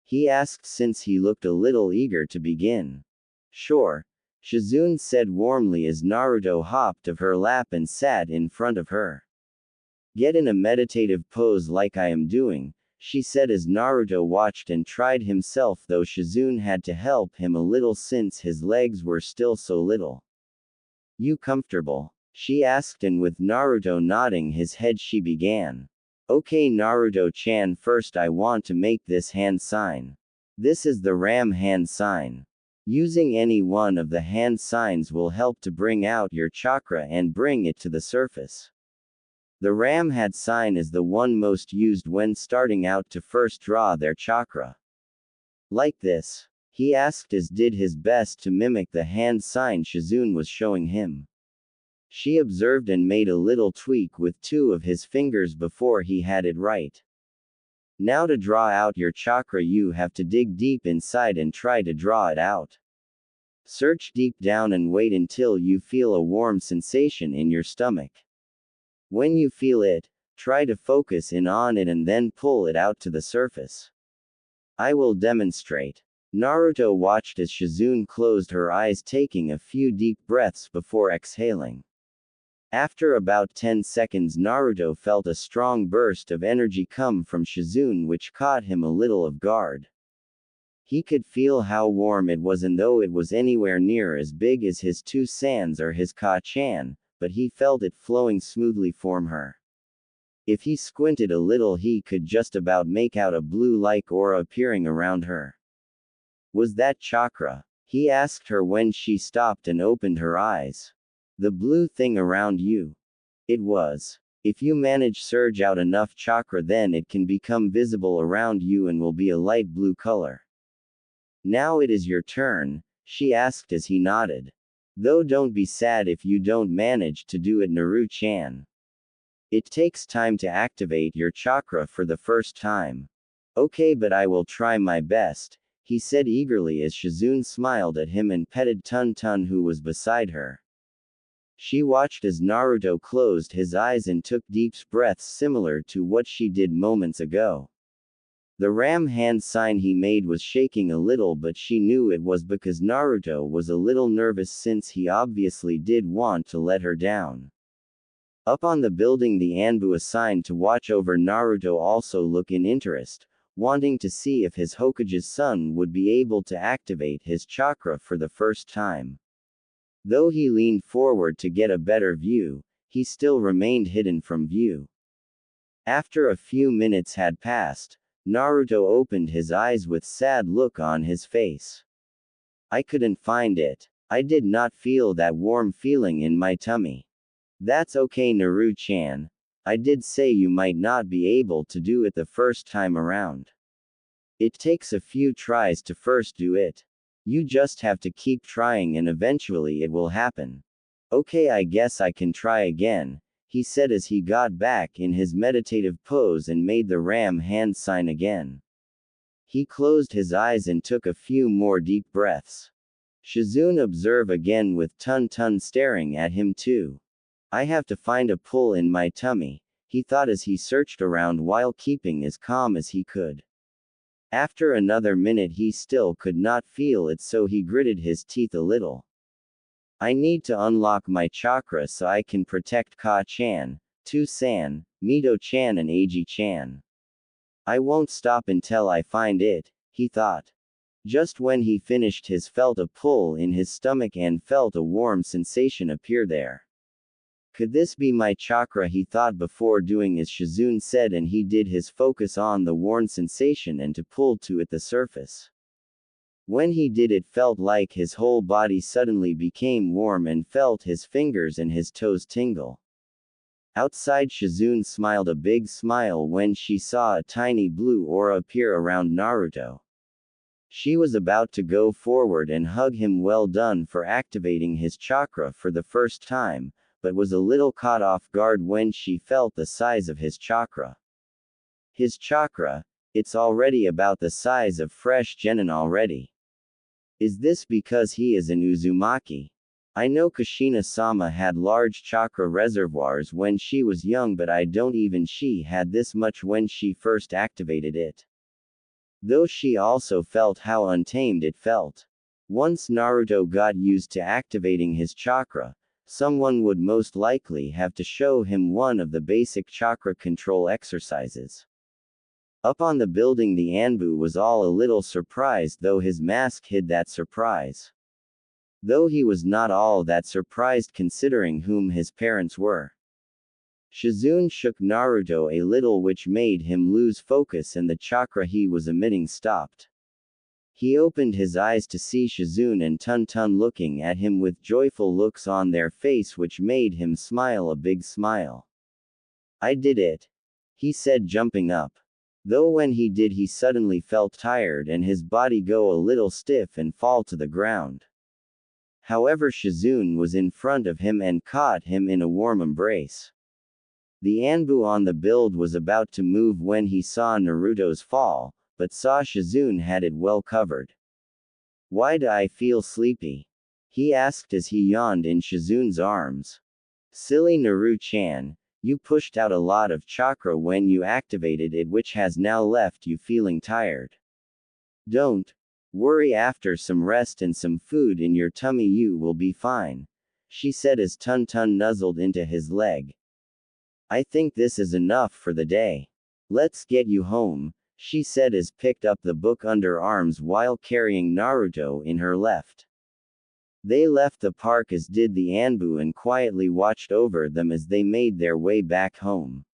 He asked since he looked a little eager to begin. Sure, Shizune said warmly as Naruto hopped of her lap and sat in front of her. Get in a meditative pose like I am doing, she said as Naruto watched and tried himself, though Shizune had to help him a little since his legs were still so little. You comfortable? She asked, and with Naruto nodding his head she began. Okay Naruto-chan, first I want to make this hand sign. This is the Ram hand sign. Using any one of the hand signs will help to bring out your chakra and bring it to the surface. The Ram hand sign is the one most used when starting out to first draw their chakra. Like this. He asked as did his best to mimic the hand sign Shizune was showing him. She observed and made a little tweak with two of his fingers before he had it right. Now to draw out your chakra you have to dig deep inside and try to draw it out. Search deep down and wait until you feel a warm sensation in your stomach. When you feel it, try to focus in on it and then pull it out to the surface. I will demonstrate. Naruto watched as Shizune closed her eyes, taking a few deep breaths before exhaling. After about 10 seconds Naruto felt a strong burst of energy come from Shizune which caught him a little off guard. He could feel how warm it was, and though it was anywhere near as big as his two sands or his Ka-chan, but he felt it flowing smoothly from her. If he squinted a little he could just about make out a blue-like aura appearing around her. Was that chakra? He asked her when she stopped and opened her eyes. The blue thing around you? It was. If you manage surge out enough chakra then it can become visible around you and will be a light blue color. Now it is your turn, she asked as he nodded. Though don't be sad if you don't manage to do it, Naru-chan. It takes time to activate your chakra for the first time. Okay, but I will try my best, he said eagerly as Shizune smiled at him and petted Tun-Tun who was beside her. She watched as Naruto closed his eyes and took deep breaths similar to what she did moments ago. The Ram hand sign he made was shaking a little, but she knew it was because Naruto was a little nervous since he obviously did want to let her down. Up on the building the Anbu assigned to watch over Naruto also looked in interest, wanting to see if his Hokage's son would be able to activate his chakra for the first time. Though he leaned forward to get a better view, he still remained hidden from view. After a few minutes had passed, Naruto opened his eyes with sad look on his face. I couldn't find it. I did not feel that warm feeling in my tummy. That's okay Naru-chan. I did say you might not be able to do it the first time around. It takes a few tries to first do it. You just have to keep trying and eventually it will happen. Okay, I guess I can try again, he said as he got back in his meditative pose and made the Ram hand sign again. He closed his eyes and took a few more deep breaths. Shizune observed again with Tun-Tun staring at him too. I have to find a pull in my tummy, he thought as he searched around while keeping as calm as he could. After another minute he still could not feel it, so he gritted his teeth a little. I need to unlock my chakra so I can protect Ka-chan, Tu-san, Mito-chan and Eiji-chan. I won't stop until I find it, he thought. Just when he finished he felt a pull in his stomach and felt a warm sensation appear there. Could this be my chakra, he thought before doing as Shizune said, and he did his focus on the warm sensation and to pull to it the surface. When he did it felt like his whole body suddenly became warm and felt his fingers and his toes tingle. Outside Shizune smiled a big smile when she saw a tiny blue aura appear around Naruto. She was about to go forward and hug him, well done for activating his chakra for the first time, but was a little caught off guard when she felt the size of his chakra. His chakra? It's already about the size of fresh genin already. Is this because he is an Uzumaki? I know Kushina-sama had large chakra reservoirs when she was young, but I don't even she had this much when she first activated it. Though she also felt how untamed it felt. Once Naruto got used to activating his chakra, someone would most likely have to show him one of the basic chakra control exercises. Up on the building the Anbu was all a little surprised, though his mask hid that surprise. Though he was not all that surprised considering whom his parents were. Shizune shook Naruto a little, which made him lose focus, and the chakra he was emitting stopped. He opened his eyes to see Shizune and Tun looking at him with joyful looks on their face, which made him smile a big smile. "I did it," he said, jumping up. Though when he did, he suddenly felt tired and his body go a little stiff and fall to the ground. However, Shizune was in front of him and caught him in a warm embrace. The Anbu on the build was about to move when he saw Naruto's fall, but saw Shizune had it well covered. "Why do I feel sleepy?" he asked as he yawned in Shizune's arms. "Silly Naru-chan, you pushed out a lot of chakra when you activated it, which has now left you feeling tired. Don't worry, after some rest and some food in your tummy you will be fine," she said as Tun nuzzled into his leg. "I think this is enough for the day. Let's get you home," she said as picked up the book under arms while carrying Naruto in her left. They left the park, as did the Anbu, and quietly watched over them as they made their way back home.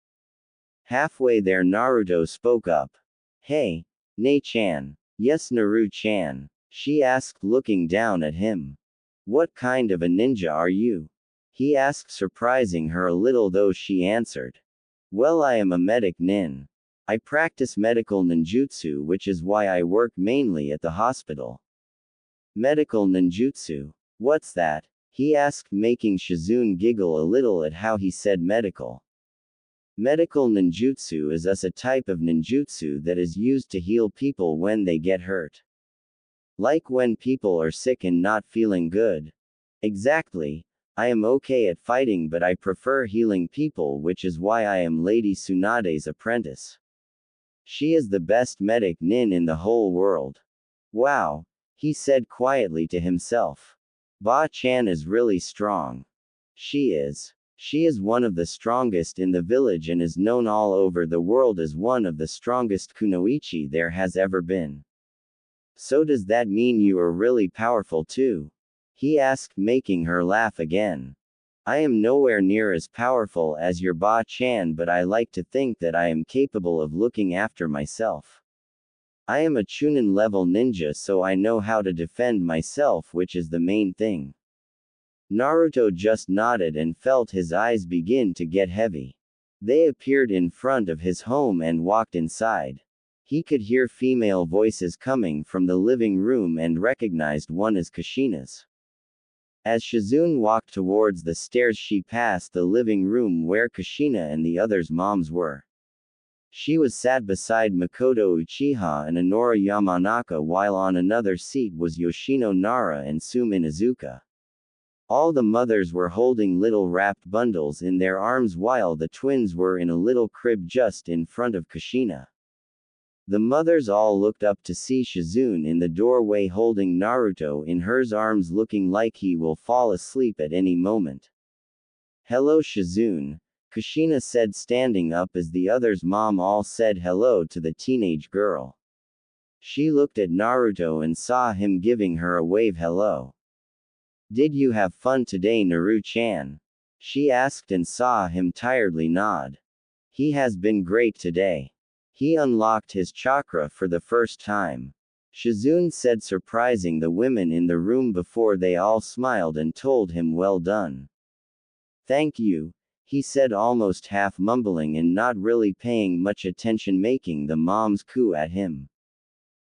Halfway there, Naruto spoke up. "Hey, Ne-chan." "Yes, Naru-chan," she asked, looking down at him. "What kind of a ninja are you?" he asked, surprising her a little, though she answered, "Well, I am a medic nin. I practice medical ninjutsu, which is why I work mainly at the hospital." "Medical ninjutsu? What's that?" he asked, making Shizune giggle a little at how he said medical. Medical ninjutsu is a type of ninjutsu that is used to heal people when they get hurt. Like when people are sick and not feeling good. Exactly. I am okay at fighting, but I prefer healing people, which is why I am Lady Tsunade's apprentice. She is the best medic nin in the whole world. Wow, he said quietly to himself. Ba-chan is really strong. She is one of the strongest in the village and is known all over the world as one of the strongest kunoichi there has ever been. So does that mean you are really powerful too? He asked, making her laugh again. I am nowhere near as powerful as your Ba-chan, but I like to think that I am capable of looking after myself. I am a Chunin level ninja, so I know how to defend myself, which is the main thing. Naruto just nodded and felt his eyes begin to get heavy. They appeared in front of his home and walked inside. He could hear female voices coming from the living room and recognized one as Kushina's. As Shizune walked towards the stairs, she passed the living room where Kushina and the others' moms were. She was sat beside Makoto Uchiha and Honora Yamanaka, while on another seat was Yoshino Nara and Sumi Izuka. All the mothers were holding little wrapped bundles in their arms, while the twins were in a little crib just in front of Kushina. The mothers all looked up to see Shizune in the doorway holding Naruto in her arms, looking like he will fall asleep at any moment. Hello, Shizune, Kushina said, standing up as the others' mom all said hello to the teenage girl. She looked at Naruto and saw him giving her a wave hello. Did you have fun today, Naru-chan? She asked and saw him tiredly nod. He has been great today. He unlocked his chakra for the first time. Shizune said, surprising the women in the room before they all smiled and told him well done. Thank you, he said, almost half mumbling and not really paying much attention, making the moms coo at him.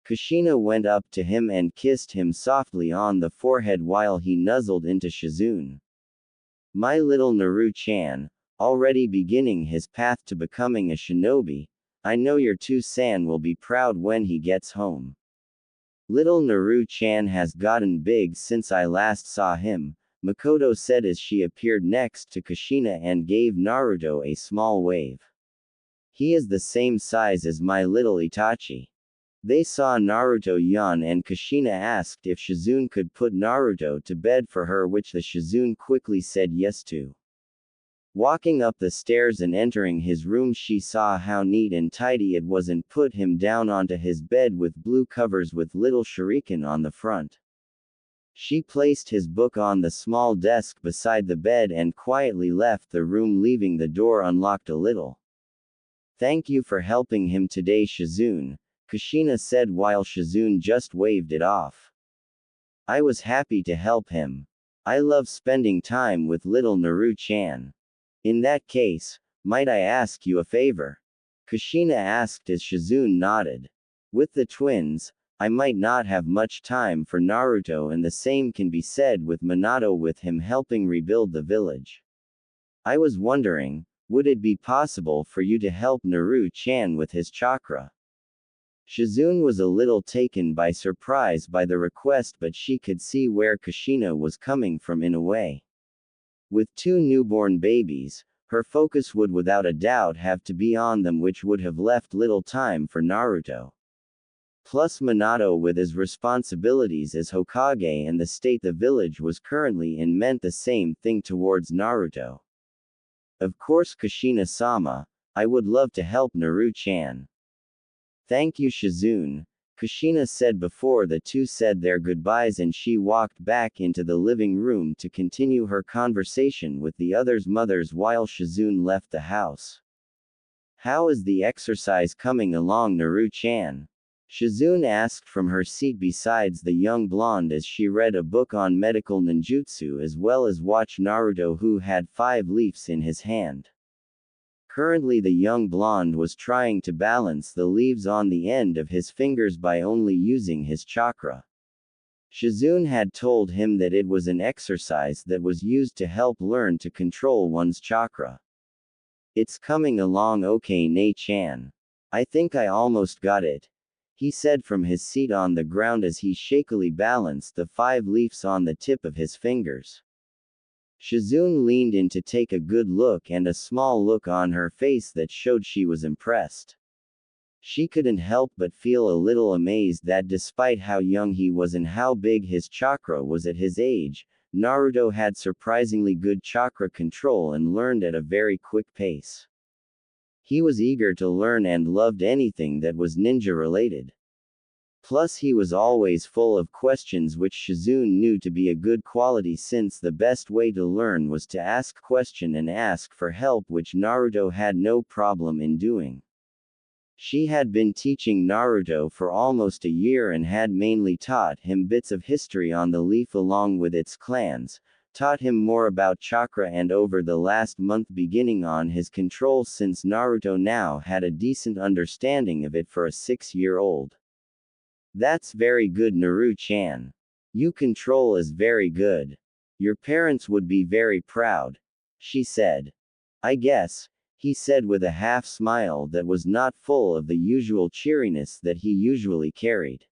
Kushina went up to him and kissed him softly on the forehead while he nuzzled into Shizune. My little Naru-chan, already beginning his path to becoming a shinobi, I know your two-san will be proud when he gets home. Little Naru-chan has gotten big since I last saw him, Makoto said as she appeared next to Kushina and gave Naruto a small wave. He is the same size as my little Itachi. They saw Naruto yawn and Kushina asked if Shizune could put Naruto to bed for her, which the Shizune quickly said yes to. Walking up the stairs and entering his room, she saw how neat and tidy it was and put him down onto his bed with blue covers with little shuriken on the front. She placed his book on the small desk beside the bed and quietly left the room, leaving the door unlocked a little. Thank you for helping him today, Shizune, Kushina said while Shizune just waved it off. I was happy to help him. I love spending time with little Naru-chan. In that case, might I ask you a favor? Kushina asked as Shizune nodded. With the twins, I might not have much time for Naruto, and the same can be said with Minato, with him helping rebuild the village. I was wondering, would it be possible for you to help Naru-chan with his chakra? Shizune was a little taken by surprise by the request, but she could see where Kushina was coming from in a way. With 2 newborn babies, her focus would without a doubt have to be on them, which would have left little time for Naruto. Plus Minato, with his responsibilities as Hokage and the state the village was currently in, meant the same thing towards Naruto. Of course, Kushina-sama, I would love to help Naru-chan. Thank you, Shizune, Kushina said before the two said their goodbyes, and she walked back into the living room to continue her conversation with the others' mothers while Shizune left the house. How is the exercise coming along, Naru-chan? Shizune asked from her seat besides the young blonde as she read a book on medical ninjutsu as well as watched Naruto, who had 5 leaves in his hand. Currently the young blonde was trying to balance the leaves on the end of his fingers by only using his chakra. Shizune had told him that it was an exercise that was used to help learn to control one's chakra. It's coming along okay, Nei-chan. I think I almost got it, he said from his seat on the ground as he shakily balanced the 5 leaves on the tip of his fingers. Shizune leaned in to take a good look, and a small look on her face that showed she was impressed. She couldn't help but feel a little amazed that despite how young he was and how big his chakra was at his age, Naruto had surprisingly good chakra control and learned at a very quick pace. He was eager to learn and loved anything that was ninja related. Plus he was always full of questions, which Shizune knew to be a good quality, since the best way to learn was to ask question and ask for help, which Naruto had no problem in doing. She had been teaching Naruto for almost a year and had mainly taught him bits of history on the leaf along with its clans, taught him more about chakra, and over the last month beginning on his control, since Naruto now had a decent understanding of it for a 6-year-old. That's very good, Naru-chan. You control is very good. Your parents would be very proud, she said. I guess, he said with a half smile that was not full of the usual cheeriness that he usually carried.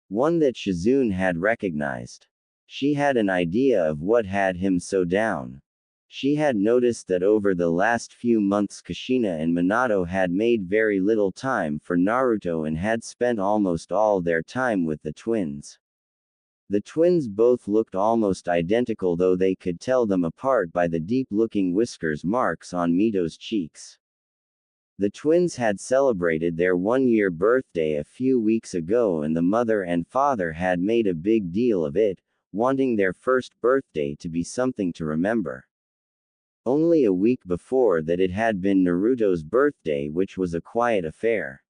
One that Shizune had recognized. She had an idea of what had him so down. She had noticed that over the last few months Kushina and Minato had made very little time for Naruto and had spent almost all their time with the twins. The twins both looked almost identical, though they could tell them apart by the deep-looking whiskers marks on Mito's cheeks. The twins had celebrated their 1-year birthday a few weeks ago, and the mother and father had made a big deal of it, wanting their first birthday to be something to remember. Only a week before that it had been Naruto's birthday, which was a quiet affair.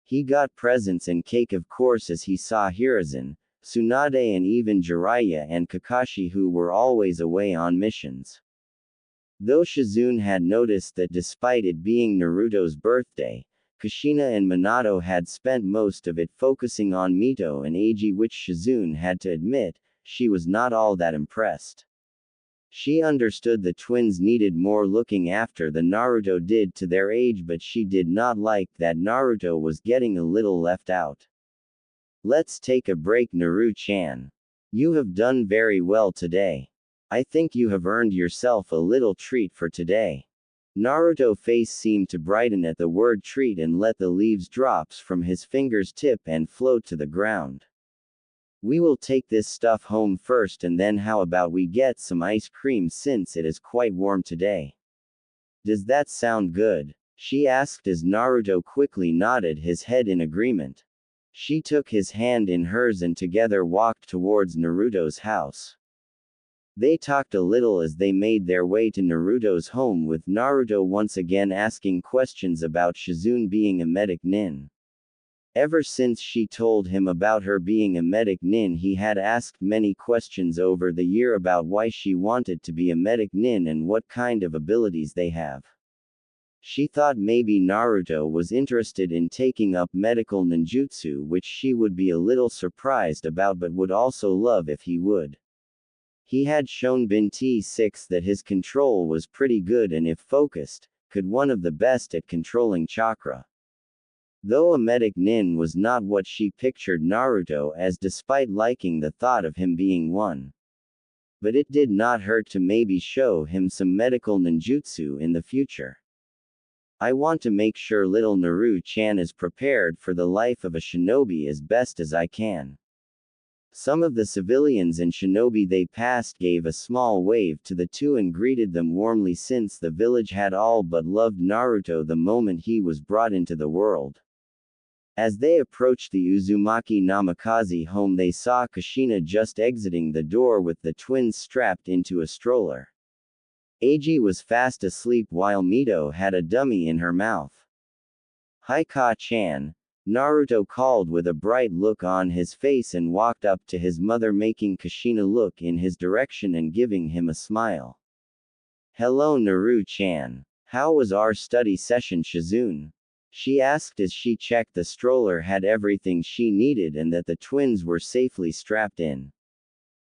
He got presents and cake of course as he saw Hiruzen, Tsunade and even Jiraiya and Kakashi, who were always away on missions. Though Shizune had noticed that despite it being Naruto's birthday, Kushina and Minato had spent most of it focusing on Mito and Eiji, which Shizune had to admit, she was not all that impressed. She understood the twins needed more looking after than Naruto did to their age, but she did not like that Naruto was getting a little left out. Let's take a break, Naru-chan. You have done very well today. I think you have earned yourself a little treat for today. Naruto's face seemed to brighten at the word treat and let the leaves drops from his fingers tip and float to the ground. We will take this stuff home first, and then how about we get some ice cream since it is quite warm today? Does that sound good? She asked as Naruto quickly nodded his head in agreement. She took his hand in hers and together walked towards Naruto's house. They talked a little as they made their way to Naruto's home, with Naruto once again asking questions about Shizune being a medic nin. Ever since she told him about her being a medic nin, he had asked many questions over the year about why she wanted to be a medic nin and what kind of abilities they have. She thought maybe Naruto was interested in taking up medical ninjutsu, which she would be a little surprised about but would also love if he would. He had shown Binti 6 that his control was pretty good and if focused, could one of the best at controlling chakra. Though a medic nin was not what she pictured Naruto as, despite liking the thought of him being one. But it did not hurt to maybe show him some medical ninjutsu in the future. I want to make sure little Naru-chan is prepared for the life of a shinobi as best as I can. Some of the civilians and shinobi they passed gave a small wave to the two and greeted them warmly, since the village had all but loved Naruto the moment he was brought into the world. As they approached the Uzumaki Namikaze home, they saw Kushina just exiting the door with the twins strapped into a stroller. Eiji was fast asleep while Mito had a dummy in her mouth. "Hi Ka-chan," Naruto called with a bright look on his face and walked up to his mother, making Kushina look in his direction and giving him a smile. "Hello Naru-chan. How was our study session, Shizune?" she asked as she checked the stroller had everything she needed and that the twins were safely strapped in.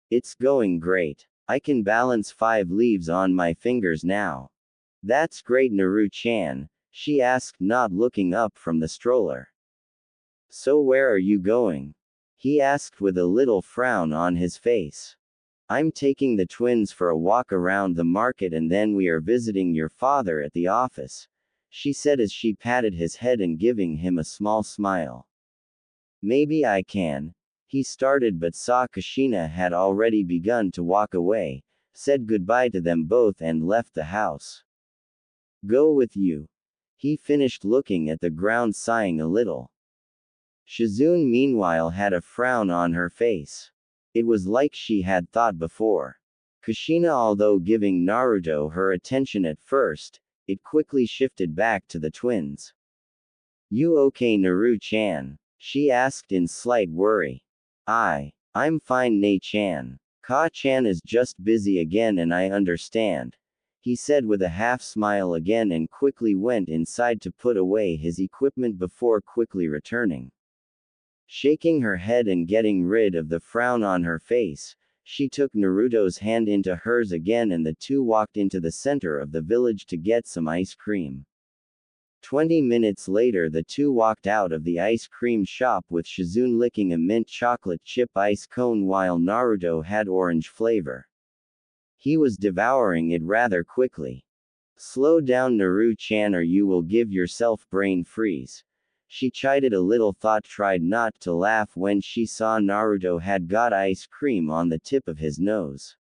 "It's going great. I can balance 5 leaves on my fingers now." "That's great Naru-chan," she asked, not looking up from the stroller. "So where are you going?" he asked with a little frown on his face. "I'm taking the twins for a walk around the market and then we are visiting your father at the office," she said as she patted his head and giving him a small smile. "Maybe I can," he started, but saw Kushina had already begun to walk away, said goodbye to them both and left the house. "Go with you," he finished, looking at the ground, sighing a little. Shizune meanwhile had a frown on her face. It was like she had thought before. Kushina, although giving Naruto her attention at first, it quickly shifted back to the twins. "You okay Naru-chan?" she asked in slight worry. I'm fine Nei-chan. Ka-chan is just busy again and I understand," he said with a half smile again and quickly went inside to put away his equipment before quickly returning. Shaking her head and getting rid of the frown on her face, she took Naruto's hand into hers again and the two walked into the center of the village to get some ice cream. 20 minutes later, the two walked out of the ice cream shop with Shizune licking a mint chocolate chip ice cone while Naruto had orange flavor. He was devouring it rather quickly. "Slow down Naru-chan or you will give yourself brain freeze," she chided a little, tried not to laugh when she saw Naruto had got ice cream on the tip of his nose.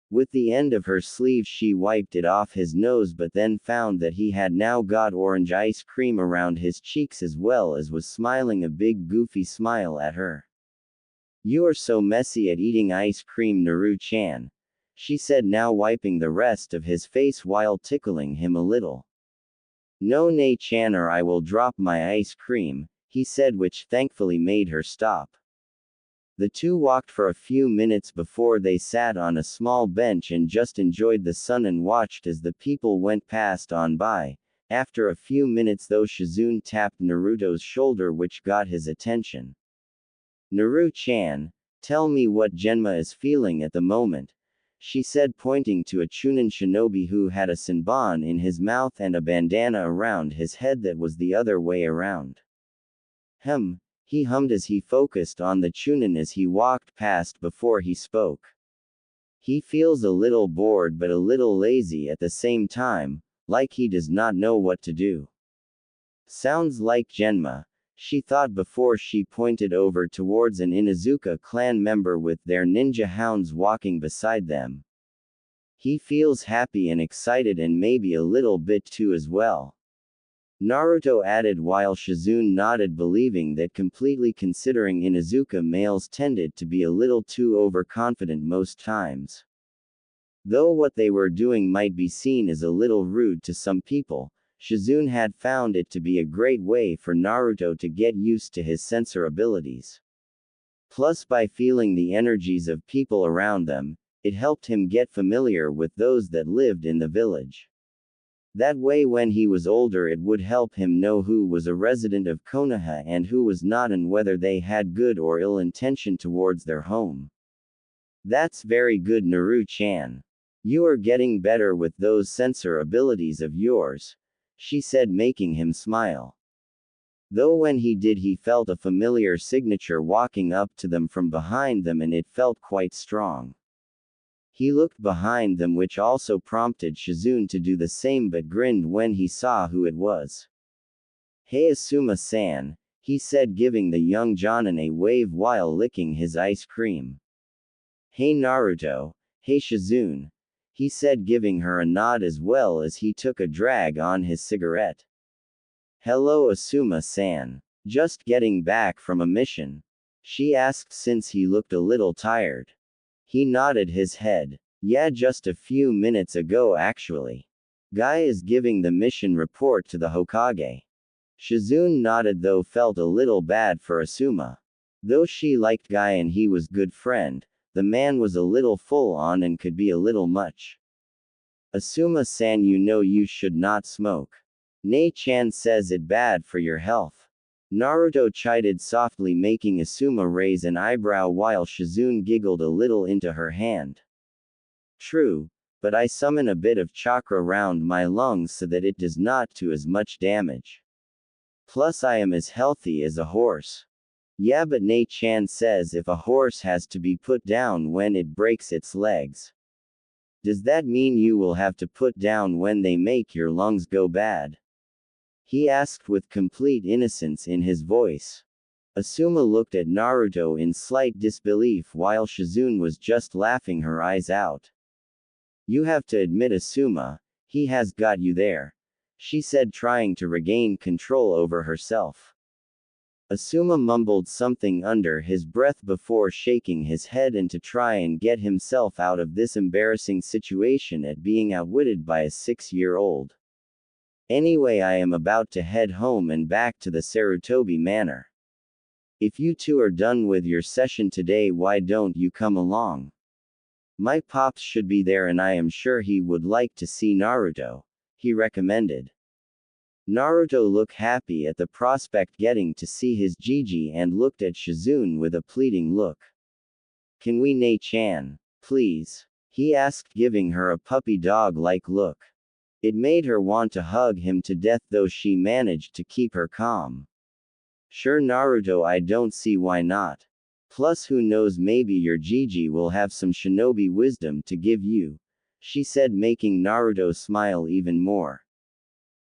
With the end of her sleeve she wiped it off his nose, but then found that he had now got orange ice cream around his cheeks as well, as was smiling a big goofy smile at her. "You are so messy at eating ice cream Naru-chan," she said, now wiping the rest of his face while tickling him a little. "No Nei-chan or I will drop my ice cream," he said, which thankfully made her stop. The two walked for a few minutes before they sat on a small bench and just enjoyed the sun and watched as the people went past on by. After a few minutes though, Shizune tapped Naruto's shoulder, which got his attention. "Naru-chan, tell me what Genma is feeling at the moment," she said, pointing to a Chunin shinobi who had a senbon in his mouth and a bandana around his head that was the other way around. He hummed as he focused on the Chunin as he walked past before he spoke. "He feels a little bored but a little lazy at the same time, like he does not know what to do." Sounds like Genma, she thought before she pointed over towards an Inuzuka clan member with their ninja hounds walking beside them. "He feels happy and excited and maybe a little bit too as well." Naruto added while Shizune nodded, believing that completely, considering Inuzuka males tended to be a little too overconfident most times. Though what they were doing might be seen as a little rude to some people, Shizune had found it to be a great way for Naruto to get used to his sensor abilities. Plus, by feeling the energies of people around them, it helped him get familiar with those that lived in the village. That way, when he was older, it would help him know who was a resident of Konoha and who was not, and whether they had good or ill intention towards their home. That's very good, Naru-chan. You are getting better with those sensor abilities of yours, she said, making him smile. Though when he did, he felt a familiar signature walking up to them from behind them, and it felt quite strong. He looked behind them, which also prompted Shizune to do the same, but grinned when he saw who it was. "Hey Asuma-san," he said, giving the young Jonin a wave while licking his ice cream. "Hey Naruto, hey Shizune," he said, giving her a nod as well as he took a drag on his cigarette. "Hello Asuma-san. Just getting back from a mission?" she asked, since he looked a little tired. He nodded his head. "Yeah, just a few minutes ago actually. Guy is giving the mission report to the Hokage." Shizune nodded, though felt a little bad for Asuma. Though she liked Guy and he was good friend, the man was a little full on and could be a little much. "Asuma-san, you know you should not smoke. Nei-chan says it bad for your health." Naruto chided softly, making Asuma raise an eyebrow while Shizune giggled a little into her hand. "True, but I summon a bit of chakra round my lungs so that it does not do as much damage. Plus I am as healthy as a horse." "Yeah, but Nei-chan says if a horse has to be put down when it breaks its legs. Does that mean you will have to put down when they make your lungs go bad?" he asked with complete innocence in his voice. Asuma looked at Naruto in slight disbelief while Shizune was just laughing her eyes out. "You have to admit, Asuma, he has got you there," she said, trying to regain control over herself. Asuma mumbled something under his breath before shaking his head and to try and get himself out of this embarrassing situation at being outwitted by a 6-year-old. "Anyway, I am about to head home and back to the Sarutobi Manor. If you two are done with your session today, why don't you come along? My pops should be there and I am sure he would like to see Naruto," he recommended. Naruto looked happy at the prospect getting to see his Gigi and looked at Shizune with a pleading look. "Can we, Nei-chan? Please?" he asked, giving her a puppy dog-like look. It made her want to hug him to death, though she managed to keep her calm. "Sure Naruto, I don't see why not. Plus who knows, maybe your Gigi will have some shinobi wisdom to give you," she said, making Naruto smile even more.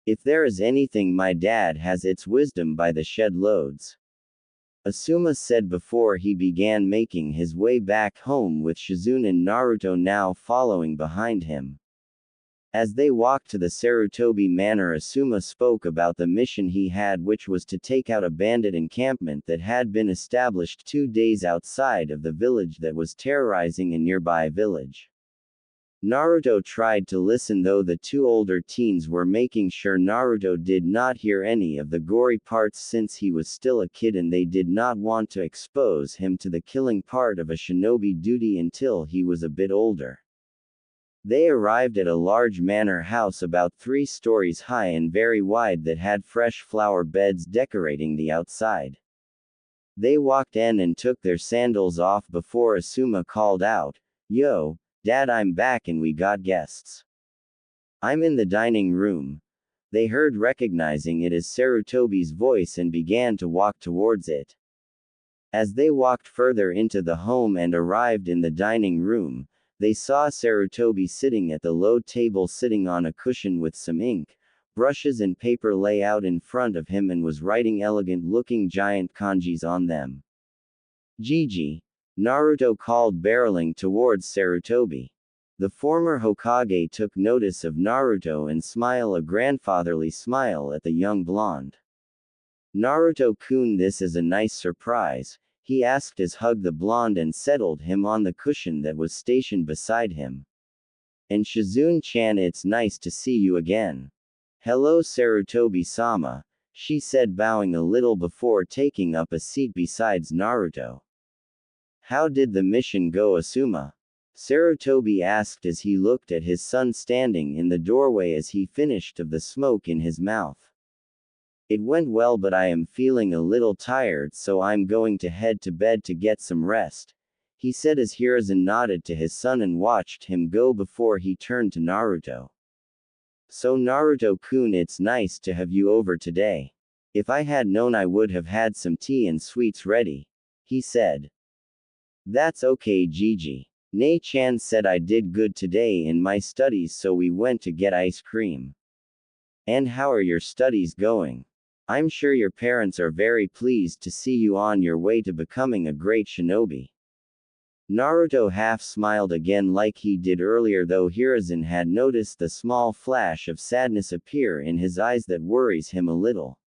"If there is anything my dad has, it's wisdom by the shed loads," Asuma said before he began making his way back home with Shizune and Naruto now following behind him. As they walked to the Sarutobi Manor, Asuma spoke about the mission he had, which was to take out a bandit encampment that had been established 2 days outside of the village that was terrorizing a nearby village. Naruto tried to listen, though the 2 older teens were making sure Naruto did not hear any of the gory parts since he was still a kid and they did not want to expose him to the killing part of a shinobi duty until he was a bit older. They arrived at a large manor house about 3 stories high and very wide that had fresh flower beds decorating the outside. They walked in and took their sandals off before Asuma called out, "Yo, Dad, I'm back and we got guests." "I'm in the dining room," they heard, recognizing it as Sarutobi's voice, and began to walk towards it. As they walked further into the home and arrived in the dining room, they saw Sarutobi sitting at the low table, sitting on a cushion with some ink, brushes and paper lay out in front of him, and was writing elegant-looking giant kanjis on them. "Gigi," Naruto called, barreling towards Sarutobi. The former Hokage took notice of Naruto and smiled a grandfatherly smile at the young blonde. Naruto-kun, this is a nice surprise, he asked as hugged the blonde and settled him on the cushion that was stationed beside him. And Shizune-chan, it's nice to see you again. Hello Sarutobi-sama, she said, bowing a little before taking up a seat beside Naruto. How did the mission go, Asuma? Sarutobi asked as he looked at his son standing in the doorway as he finished of the smoke in his mouth. It went well, but I am feeling a little tired, so I'm going to head to bed to get some rest, he said as Hiruzen nodded to his son and watched him go before he turned to Naruto. So Naruto-kun, it's nice to have you over today. If I had known, I would have had some tea and sweets ready, he said. That's okay, Gigi. Nei-chan said I did good today in my studies, so we went to get ice cream. And how are your studies going? I'm sure your parents are very pleased to see you on your way to becoming a great shinobi. Naruto half smiled again like he did earlier, though Hiruzen had noticed the small flash of sadness appear in his eyes that worries him a little.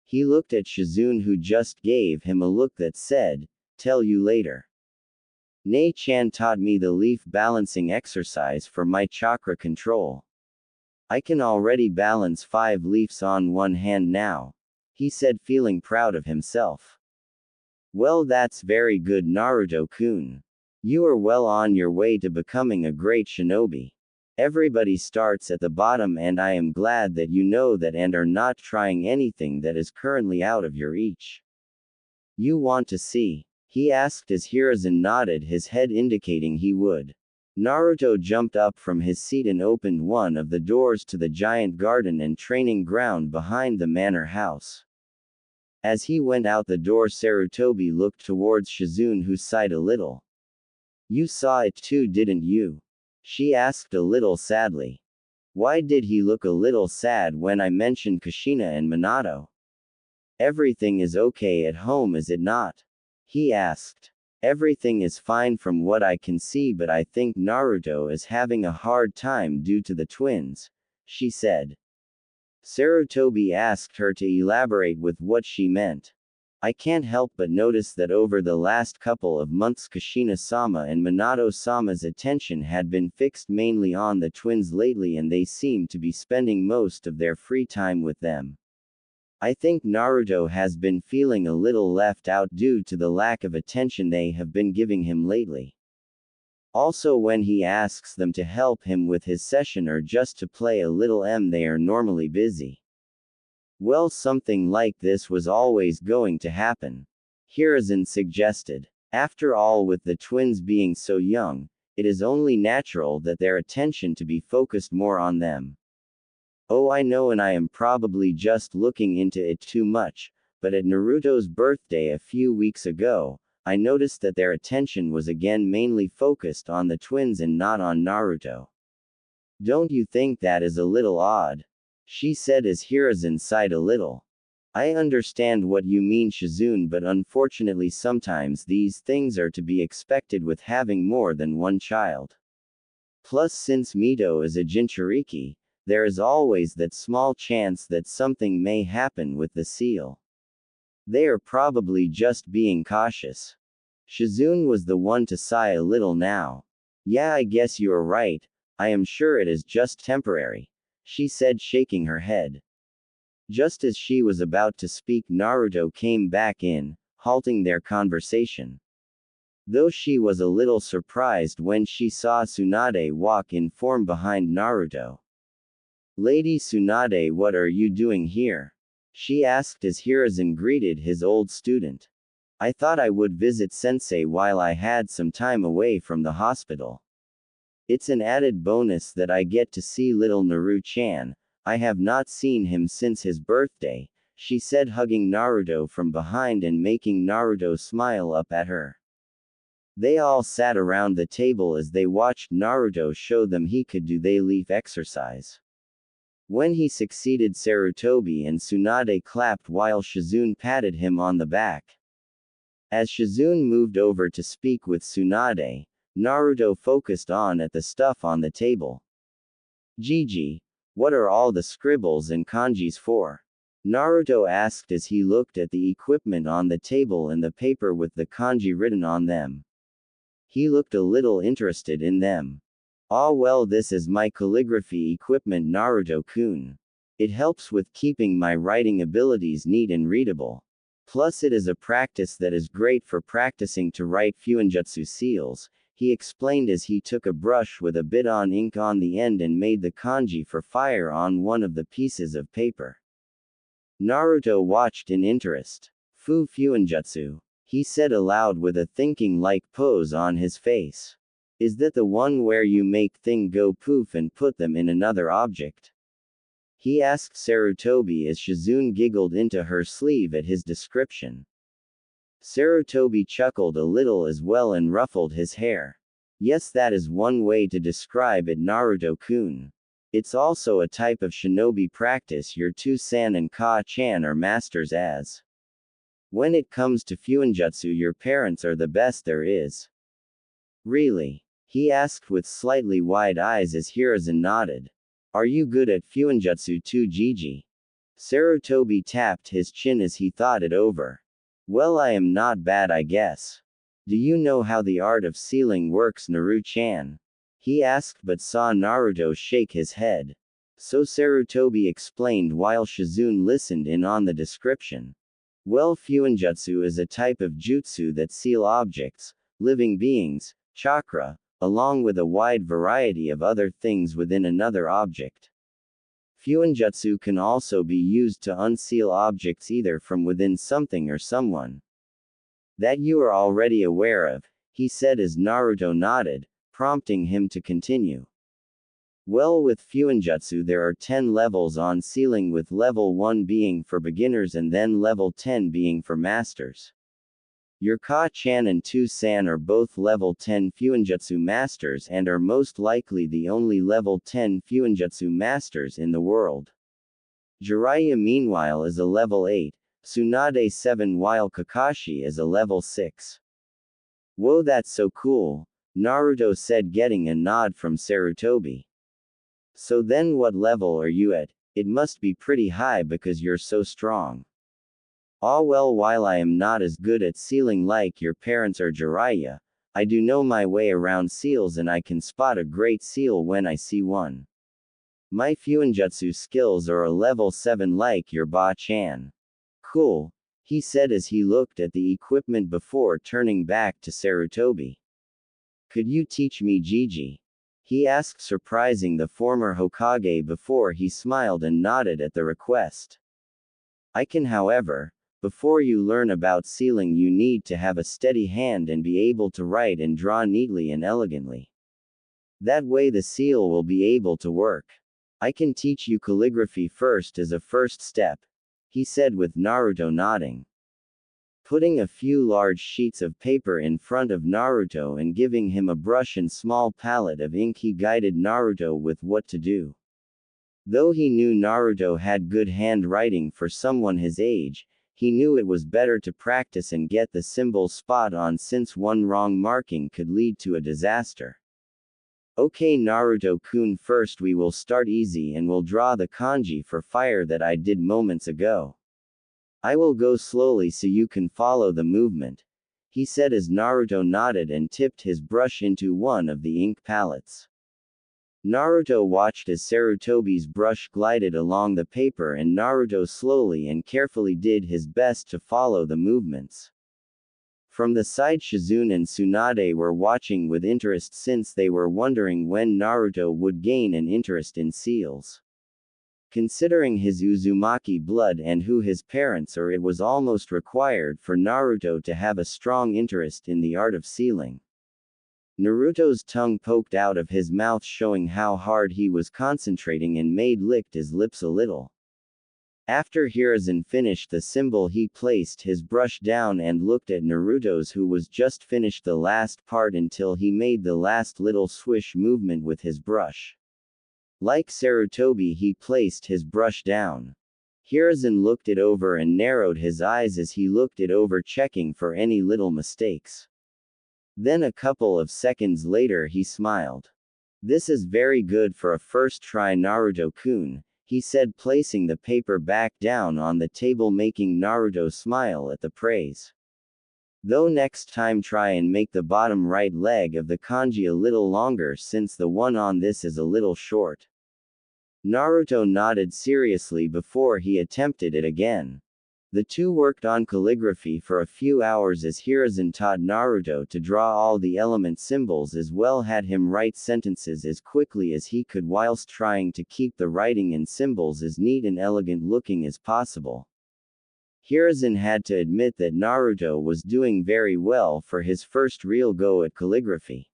He looked at Shizune, who just gave him a look that said, "Tell you later." Nei-chan taught me the leaf balancing exercise for my chakra control. I can already balance 5 leaves on one hand now, he said, feeling proud of himself. Well, that's very good, Naruto-kun. You are well on your way to becoming a great shinobi. Everybody starts at the bottom, and I am glad that you know that and are not trying anything that is currently out of your reach. You want to see? He asked as Hiruzen nodded his head, indicating he would. Naruto jumped up from his seat and opened one of the doors to the giant garden and training ground behind the manor house. As he went out the door, Sarutobi looked towards Shizune, who sighed a little. You saw it too, didn't you? She asked a little sadly. Why did he look a little sad when I mentioned Kushina and Minato? Everything is okay at home, is it not? He asked. Everything is fine from what I can see, but I think Naruto is having a hard time due to the twins, she said. Sarutobi asked her to elaborate with what she meant. I can't help but notice that over the last couple of months Kushina-sama and Minato-sama's attention had been fixed mainly on the twins lately, and they seem to be spending most of their free time with them. I think Naruto has been feeling a little left out due to the lack of attention they have been giving him lately. Also, when he asks them to help him with his session or just to play a little, they are normally busy. Well, something like this was always going to happen, Hiruzen suggested. After all, with the twins being so young, it is only natural that their attention to be focused more on them. Oh, I know, and I am probably just looking into it too much, but at Naruto's birthday a few weeks ago, I noticed that their attention was again mainly focused on the twins and not on Naruto. Don't you think that is a little odd? She said as Hiruzen sighed a little. I understand what you mean, Shizune, but unfortunately sometimes these things are to be expected with having more than one child. Plus, since Mito is a Jinchuriki, there is always that small chance that something may happen with the seal. They are probably just being cautious. Shizune was the one to sigh a little now. Yeah, I guess you are right. I am sure it is just temporary, she said, shaking her head. Just as she was about to speak, Naruto came back in, halting their conversation. Though she was a little surprised when she saw Tsunade walk in form behind Naruto. Lady Tsunade, what are you doing here? She asked as Hiruzen greeted his old student. I thought I would visit sensei while I had some time away from the hospital. It's an added bonus that I get to see little Naru-chan. I have not seen him since his birthday, she said, hugging Naruto from behind and making Naruto smile up at her. They all sat around the table as they watched Naruto show them he could do the leaf exercise. When he succeeded, Sarutobi and Tsunade clapped while Shizune patted him on the back. As Shizune moved over to speak with Tsunade, Naruto focused on at the stuff on the table. Gigi, what are all the scribbles and kanjis for? Naruto asked as he looked at the equipment on the table and the paper with the kanji written on them. He looked a little interested in them. Ah well, this is my calligraphy equipment, Naruto-kun. It helps with keeping my writing abilities neat and readable. Plus it is a practice that is great for practicing to write fuinjutsu seals, he explained as he took a brush with a bit on ink on the end and made the kanji for fire on one of the pieces of paper. Naruto watched in interest. Fuinjutsu, he said aloud with a thinking-like pose on his face. Is that the one where you make thing go poof and put them in another object? He asked Sarutobi as Shizune giggled into her sleeve at his description. Sarutobi chuckled a little as well and ruffled his hair. Yes, that is one way to describe it, Naruto-kun. It's also a type of shinobi practice your two-san and ka-chan are masters as. When it comes to fuinjutsu, your parents are the best there is. Really? He asked with slightly wide eyes as Hiruzen nodded. Are you good at fuinjutsu too, Gigi? Sarutobi tapped his chin as he thought it over. Well, I am not bad, I guess. Do you know how the art of sealing works, Naru-chan? He asked but saw Naruto shake his head. So Sarutobi explained while Shizune listened in on the description. Well, fuinjutsu is a type of jutsu that seal objects, living beings, chakra, along with a wide variety of other things within another object. Fuinjutsu can also be used to unseal objects either from within something or someone. That you are already aware of, he said as Naruto nodded, prompting him to continue. Well, with fuinjutsu there are 10 levels on sealing, with level 1 being for beginners and then level 10 being for masters. Your ka-chan and two-san are both level 10 fuinjutsu masters and are most likely the only level 10 fuinjutsu masters in the world. Jiraiya meanwhile is a level 8, Tsunade 7 while Kakashi is a level 6. Whoa, that's so cool, Naruto said, getting a nod from Sarutobi. So then what level are you at? It must be pretty high because you're so strong. Ah well, while I am not as good at sealing like your parents or Jiraiya, I do know my way around seals and I can spot a great seal when I see one. My fuinjutsu skills are a level 7 like your Ba-chan. Cool, he said as he looked at the equipment before turning back to Sarutobi. Could you teach me, Gigi? He asked, surprising the former Hokage before he smiled and nodded at the request. I can, however. Before you learn about sealing you need to have a steady hand and be able to write and draw neatly and elegantly. That way the seal will be able to work. I can teach you calligraphy first as a first step, he said with Naruto nodding. Putting a few large sheets of paper in front of Naruto and giving him a brush and small palette of ink, he guided Naruto with what to do. Though he knew Naruto had good handwriting for someone his age, he knew it was better to practice and get the symbol spot on, since one wrong marking could lead to a disaster. Okay, Naruto-kun, first we will start easy and will draw the kanji for fire that I did moments ago. I will go slowly so you can follow the movement, he said as Naruto nodded and tipped his brush into one of the ink palettes. Naruto watched as Sarutobi's brush glided along the paper and Naruto slowly and carefully did his best to follow the movements. From the side, Shizune and Tsunade were watching with interest since they were wondering when Naruto would gain an interest in seals. Considering his Uzumaki blood and who his parents are, it was almost required for Naruto to have a strong interest in the art of sealing. Naruto's tongue poked out of his mouth, showing how hard he was concentrating, and made licked his lips a little. After Hiruzen finished the symbol, he placed his brush down and looked at Naruto's, who was just finished the last part, until he made the last little swish movement with his brush. Like Sarutobi, he placed his brush down. Hiruzen looked it over and narrowed his eyes as he looked it over, checking for any little mistakes. Then a couple of seconds later he smiled. This is very good for a first try, Naruto-kun, he said, placing the paper back down on the table, making Naruto smile at the praise. Though next time try and make the bottom right leg of the kanji a little longer, since the one on this is a little short. Naruto nodded seriously before he attempted it again. The two worked on calligraphy for a few hours as Hiruzen taught Naruto to draw all the element symbols, as well had him write sentences as quickly as he could whilst trying to keep the writing and symbols as neat and elegant looking as possible. Hiruzen had to admit that Naruto was doing very well for his first real go at calligraphy.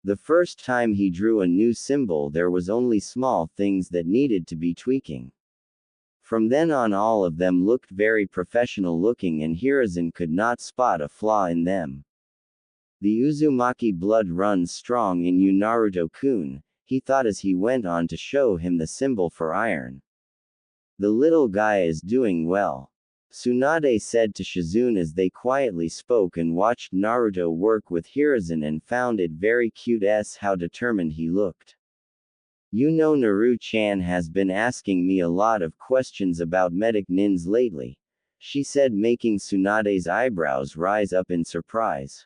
The first time he drew a new symbol, there was only small things that needed to be tweaking. From then on, all of them looked very professional looking, and Hiruzen could not spot a flaw in them. The Uzumaki blood runs strong in you, Naruto-kun, he thought as he went on to show him the symbol for iron. The little guy is doing well, Tsunade said to Shizune as they quietly spoke and watched Naruto work with Hiruzen, and found it very cute how determined he looked. You know, Naru-chan has been asking me a lot of questions about medic nins lately, she said, making Tsunade's eyebrows rise up in surprise.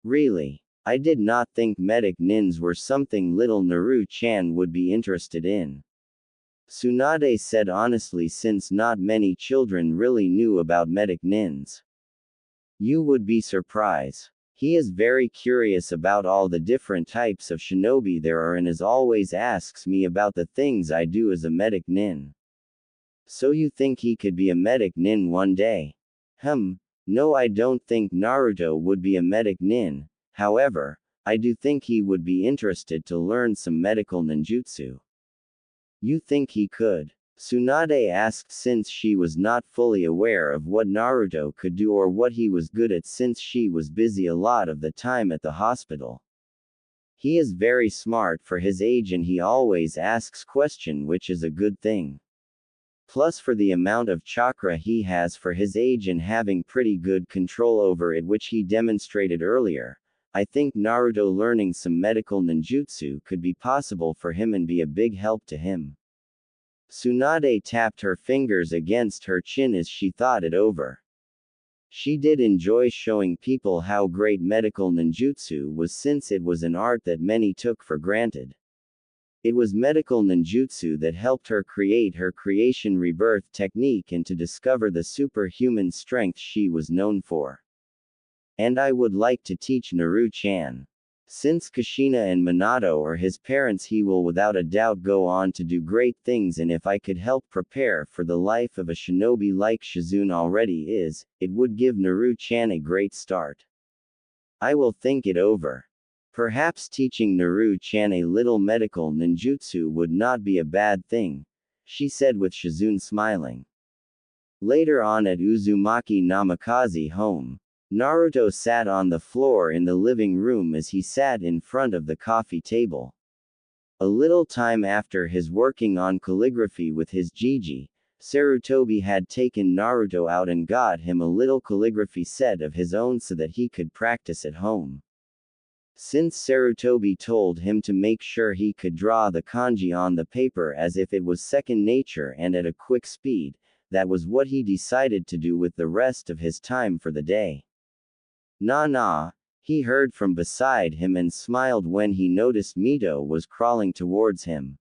Really? I did not think medic nins were something little Naru-chan would be interested in. Tsunade said honestly, since not many children really knew about medic nins. You would be surprised. He is very curious about all the different types of shinobi there are, and as always asks me about the things I do as a medic nin. So you think he could be a medic nin one day? No, I don't think Naruto would be a medic nin, however, I do think he would be interested to learn some medical ninjutsu. You think he could? Tsunade asked, since she was not fully aware of what Naruto could do or what he was good at, since she was busy a lot of the time at the hospital. He is very smart for his age, and he always asks questions, which is a good thing. Plus, for the amount of chakra he has for his age and having pretty good control over it, which he demonstrated earlier, I think Naruto learning some medical ninjutsu could be possible for him and be a big help to him. Tsunade tapped her fingers against her chin as she thought it over. She did enjoy showing people how great medical ninjutsu was, since it was an art that many took for granted. It was medical ninjutsu that helped her create her creation rebirth technique and to discover the superhuman strength she was known for. And I would like to teach Naru-chan. Since Kushina and Minato are his parents, he will without a doubt go on to do great things, and if I could help prepare for the life of a shinobi like Shizune already is, it would give Naru-chan a great start. I will think it over. Perhaps teaching Naru-chan a little medical ninjutsu would not be a bad thing, she said with Shizune smiling. Later on at Uzumaki Namikaze home, Naruto sat on the floor in the living room as he sat in front of the coffee table. A little time after his working on calligraphy with his Jiji, Sarutobi had taken Naruto out and got him a little calligraphy set of his own so that he could practice at home. Since Sarutobi told him to make sure he could draw the kanji on the paper as if it was second nature and at a quick speed, that was what he decided to do with the rest of his time for the day. Nah, he heard from beside him and smiled when he noticed Mito was crawling towards him.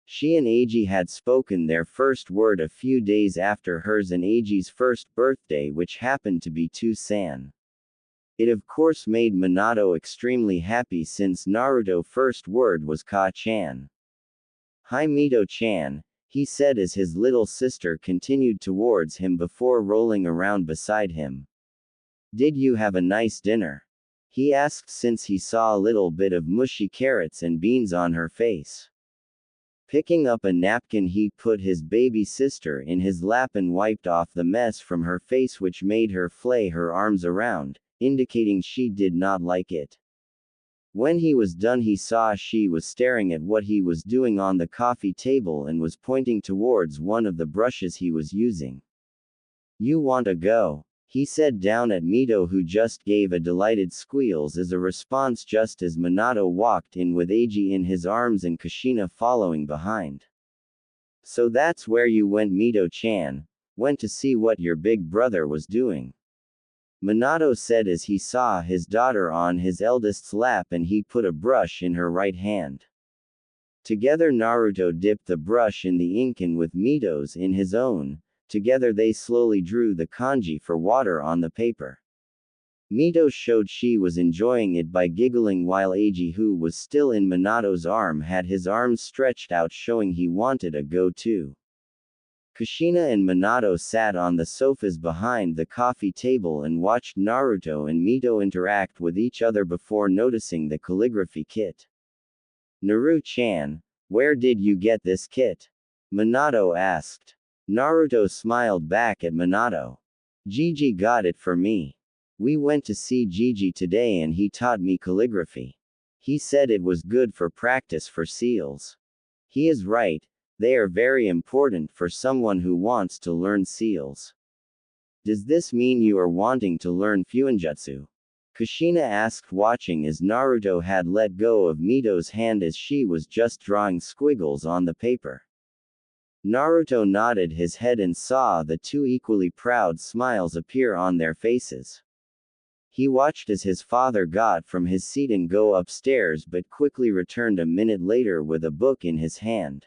She and Eiji had spoken their first word a few days after hers and Eiji's first birthday, which happened to be Tsunade. It of course made Minato extremely happy, since Naruto's first word was Ka-chan. Hi Mito-chan, he said as his little sister continued towards him before rolling around beside him. Did you have a nice dinner? He asked, since he saw a little bit of mushy carrots and beans on her face. Picking up a napkin, he put his baby sister in his lap and wiped off the mess from her face, which made her flay her arms around, indicating she did not like it. When he was done, he saw she was staring at what he was doing on the coffee table and was pointing towards one of the brushes he was using. You want to go? he said down at Mito, who just gave a delighted squeals as a response just as Minato walked in with Eiji in his arms and Kushina following behind. So that's where you went, Mito-chan. Went to see what your big brother was doing. Minato said as he saw his daughter on his eldest's lap and he put a brush in her right hand. Together Naruto dipped the brush in the ink and with Mito's in his own. Together they slowly drew the kanji for water on the paper. Mito showed she was enjoying it by giggling while Eiji, who was still in Minato's arm, had his arms stretched out showing he wanted a go too. Kushina and Minato sat on the sofas behind the coffee table and watched Naruto and Mito interact with each other before noticing the calligraphy kit. Naru-chan, where did you get this kit? Minato asked. Naruto smiled back at Minato. Gigi got it for me. We went to see Gigi today and he taught me calligraphy. He said it was good for practice for seals. He is right, they are very important for someone who wants to learn seals. Does this mean you are wanting to learn fuinjutsu? Kushina asked, watching as Naruto had let go of Mito's hand as she was just drawing squiggles on the paper. Naruto nodded his head and saw the two equally proud smiles appear on their faces. He watched as his father got from his seat and go upstairs but quickly returned a minute later with a book in his hand.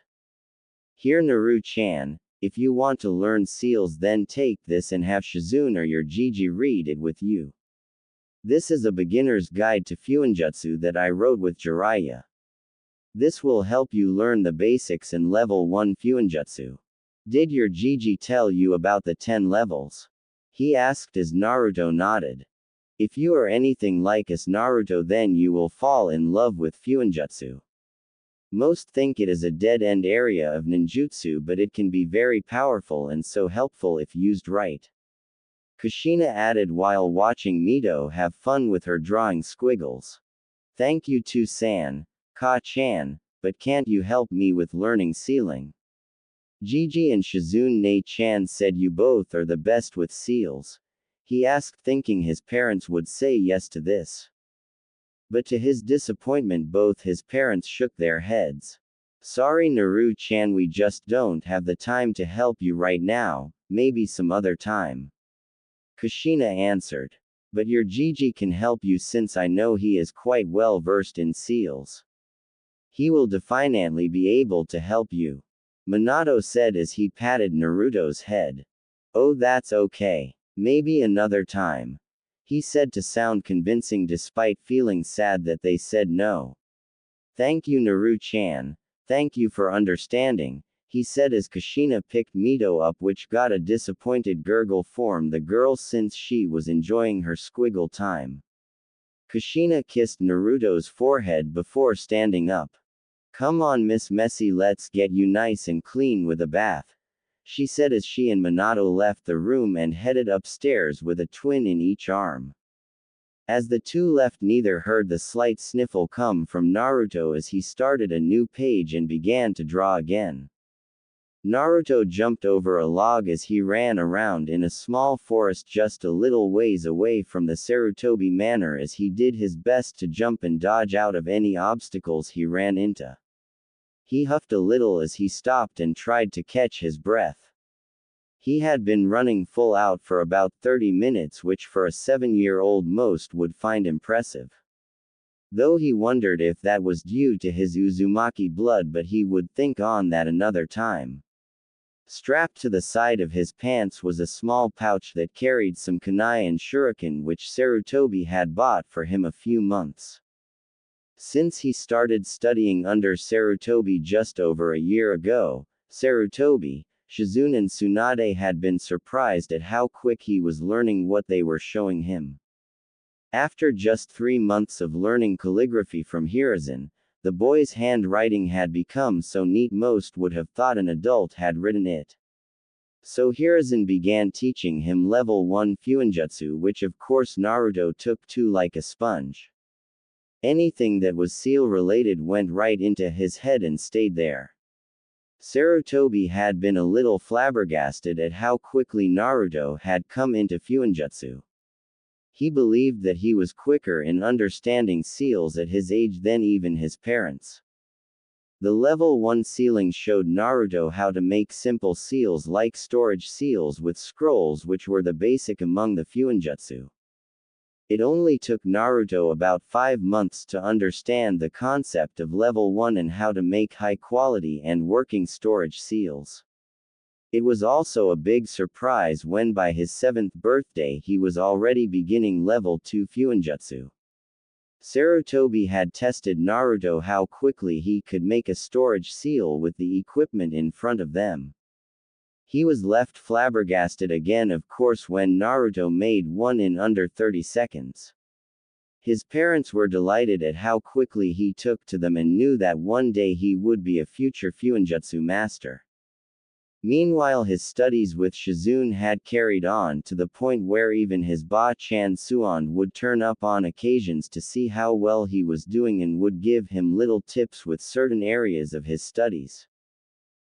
Here, Naru-chan, if you want to learn seals then take this and have Shizune or your Gigi read it with you. This is a beginner's guide to fuinjutsu that I wrote with Jiraiya. This will help you learn the basics and level 1 fuinjutsu. Did your Gigi tell you about the 10 levels? He asked as Naruto nodded. If you are anything like us Naruto then you will fall in love with fuinjutsu. Most think it is a dead-end area of ninjutsu but it can be very powerful and so helpful if used right. Kushina added while watching Mito have fun with her drawing squiggles. Thank you to San. Ka-chan, but can't you help me with learning sealing? Gigi and Shizune-chan said you both are the best with seals. He asked, thinking his parents would say yes to this. But to his disappointment both his parents shook their heads. Sorry Naru-chan, we just don't have the time to help you right now, maybe some other time. Kushina answered. But your Gigi can help you since I know he is quite well versed in seals. He will definitely be able to help you. Minato said as he patted Naruto's head. Oh, that's okay. Maybe another time. He said to sound convincing despite feeling sad that they said no. Thank you Naru-chan. Thank you for understanding, he said as Kushina picked Mito up, which got a disappointed gurgle from the girl since she was enjoying her squiggle time. Kushina kissed Naruto's forehead before standing up. Come on Miss Messy, let's get you nice and clean with a bath, she said as she and Minato left the room and headed upstairs with a twin in each arm. As the two left neither heard the slight sniffle come from Naruto as he started a new page and began to draw again. Naruto jumped over a log as he ran around in a small forest just a little ways away from the Sarutobi Manor as he did his best to jump and dodge out of any obstacles he ran into. He huffed a little as he stopped and tried to catch his breath. He had been running full out for about 30 minutes, which for a 7-year-old most would find impressive. Though he wondered if that was due to his Uzumaki blood, but he would think on that another time. Strapped to the side of his pants was a small pouch that carried some kunai and shuriken which Sarutobi had bought for him a few months. Since he started studying under Sarutobi just over a year ago, Sarutobi, Shizune and Tsunade had been surprised at how quick he was learning what they were showing him. After just 3 months of learning calligraphy from Hiruzen, the boy's handwriting had become so neat most would have thought an adult had written it. So Hiruzen began teaching him level 1 fuinjutsu, which of course Naruto took to like a sponge. Anything that was seal related went right into his head and stayed there. Sarutobi had been a little flabbergasted at how quickly Naruto had come into Fuinjutsu. He believed that he was quicker in understanding seals at his age than even his parents. The level 1 sealing showed Naruto how to make simple seals like storage seals with scrolls, which were the basic among the Fuinjutsu. It only took Naruto about 5 months to understand the concept of level 1 and how to make high-quality and working storage seals. It was also a big surprise when by his 7th birthday he was already beginning level 2 Fuinjutsu. Sarutobi had tested Naruto how quickly he could make a storage seal with the equipment in front of them. He was left flabbergasted again, of course, when Naruto made one in under 30 seconds. His parents were delighted at how quickly he took to them and knew that one day he would be a future Fuinjutsu master. Meanwhile, his studies with Shizune had carried on to the point where even his Ba-chan Suan would turn up on occasions to see how well he was doing and would give him little tips with certain areas of his studies.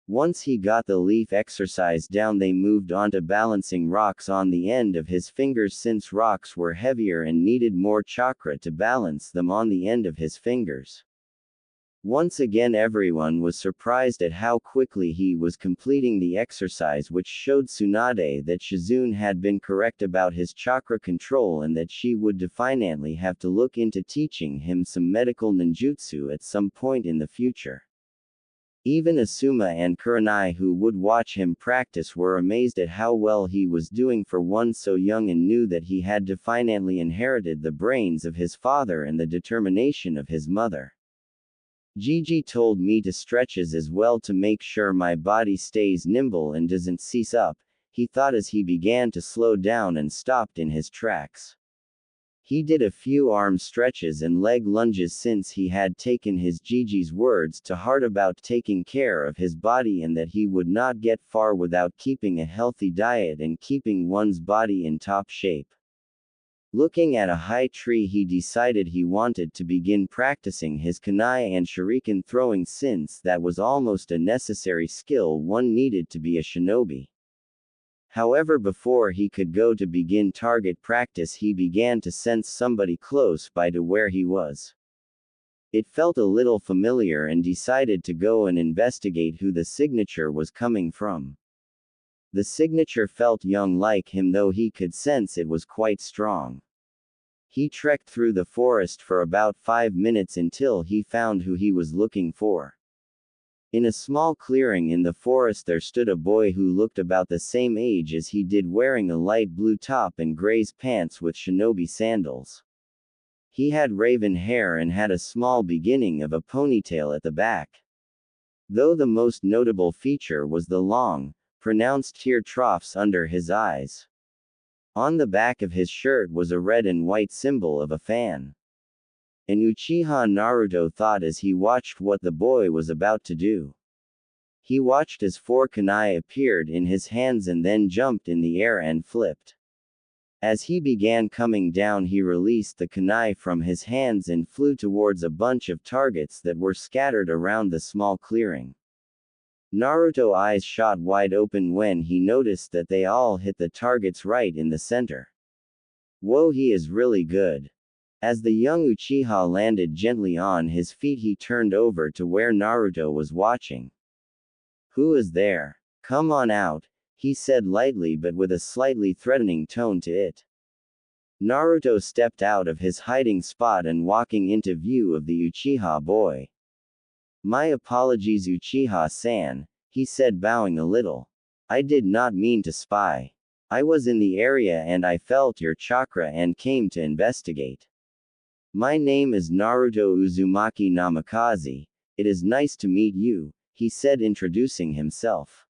Once he got the leaf exercise down, they moved on to balancing rocks on the end of his fingers, since rocks were heavier and needed more chakra to balance them on the end of his fingers. Once again, everyone was surprised at how quickly he was completing the exercise, which showed Tsunade that Shizune had been correct about his chakra control and that she would definitely have to look into teaching him some medical ninjutsu at some point in the future. Even Asuma and Kuronai, who would watch him practice, were amazed at how well he was doing for one so young and knew that he had definitely inherited the brains of his father and the determination of his mother. Gigi told me to stretches as well to make sure my body stays nimble and doesn't seize up, he thought as he began to slow down and stopped in his tracks. He did a few arm stretches and leg lunges since he had taken his Gigi's words to heart about taking care of his body and that he would not get far without keeping a healthy diet and keeping one's body in top shape. Looking at a high tree, he decided he wanted to begin practicing his kunai and shuriken throwing, since that was almost a necessary skill one needed to be a shinobi. However, before he could go to begin target practice, he began to sense somebody close by to where he was. It felt a little familiar and decided to go and investigate who the signature was coming from. The signature felt young like him, though he could sense it was quite strong. He trekked through the forest for about 5 minutes until he found who he was looking for. In a small clearing in the forest there stood a boy who looked about the same age as he did, wearing a light blue top and gray's pants with shinobi sandals. He had raven hair and had a small beginning of a ponytail at the back. Though the most notable feature was the long, pronounced tear troughs under his eyes. On the back of his shirt was a red and white symbol of a fan. An Uchiha Naruto thought as he watched what the boy was about to do. He watched as 4 kunai appeared in his hands and then jumped in the air and flipped. As he began coming down, he released the kunai from his hands and flew towards a bunch of targets that were scattered around the small clearing. Naruto's eyes shot wide open when he noticed that they all hit the targets right in the center. Whoa, he is really good. As the young Uchiha landed gently on his feet, he turned over to where Naruto was watching. Who is there? Come on out, he said lightly but with a slightly threatening tone to it. Naruto stepped out of his hiding spot and walking into view of the Uchiha boy. My apologies, Uchiha-san, he said, bowing a little. I did not mean to spy. I was in the area and I felt your chakra and came to investigate. My name is Naruto Uzumaki Namikaze. It is nice to meet you, he said, introducing himself.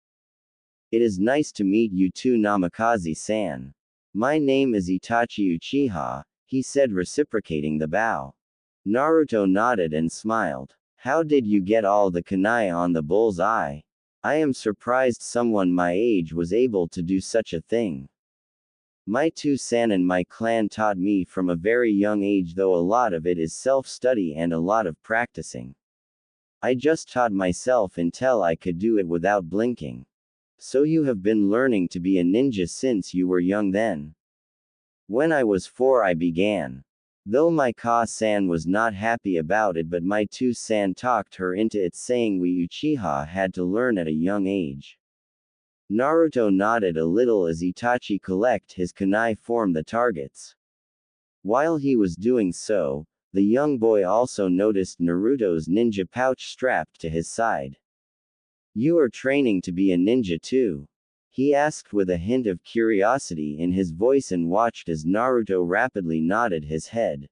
It is nice to meet you too, Namikaze-san. My name is Itachi Uchiha, he said, reciprocating the bow. Naruto nodded and smiled. How did you get all the kunai on the bull's eye? I am surprised someone my age was able to do such a thing. My two-san and my clan taught me from a very young age, though a lot of it is self-study and a lot of practicing. I just taught myself until I could do it without blinking. So you have been learning to be a ninja since you were young then? When I was 4 I began. Though my Ka-san was not happy about it, but my Tu-san talked her into it, saying we Uchiha had to learn at a young age. Naruto nodded a little as Itachi collect his kunai form the targets. While he was doing so, the young boy also noticed Naruto's ninja pouch strapped to his side. You are training to be a ninja too? He asked with a hint of curiosity in his voice and watched as Naruto rapidly nodded his head.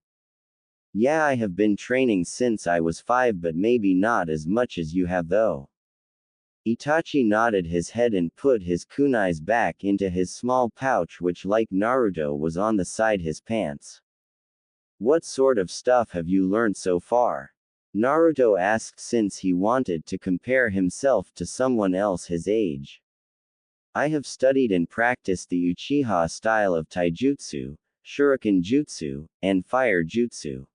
Yeah, I have been training since I was 5, but maybe not as much as you have though. Itachi nodded his head and put his kunais back into his small pouch, which like Naruto was on the side his pants. What sort of stuff have you learned so far? Naruto asked since he wanted to compare himself to someone else his age. I have studied and practiced the Uchiha style of taijutsu, shuriken jutsu, and fire jutsu.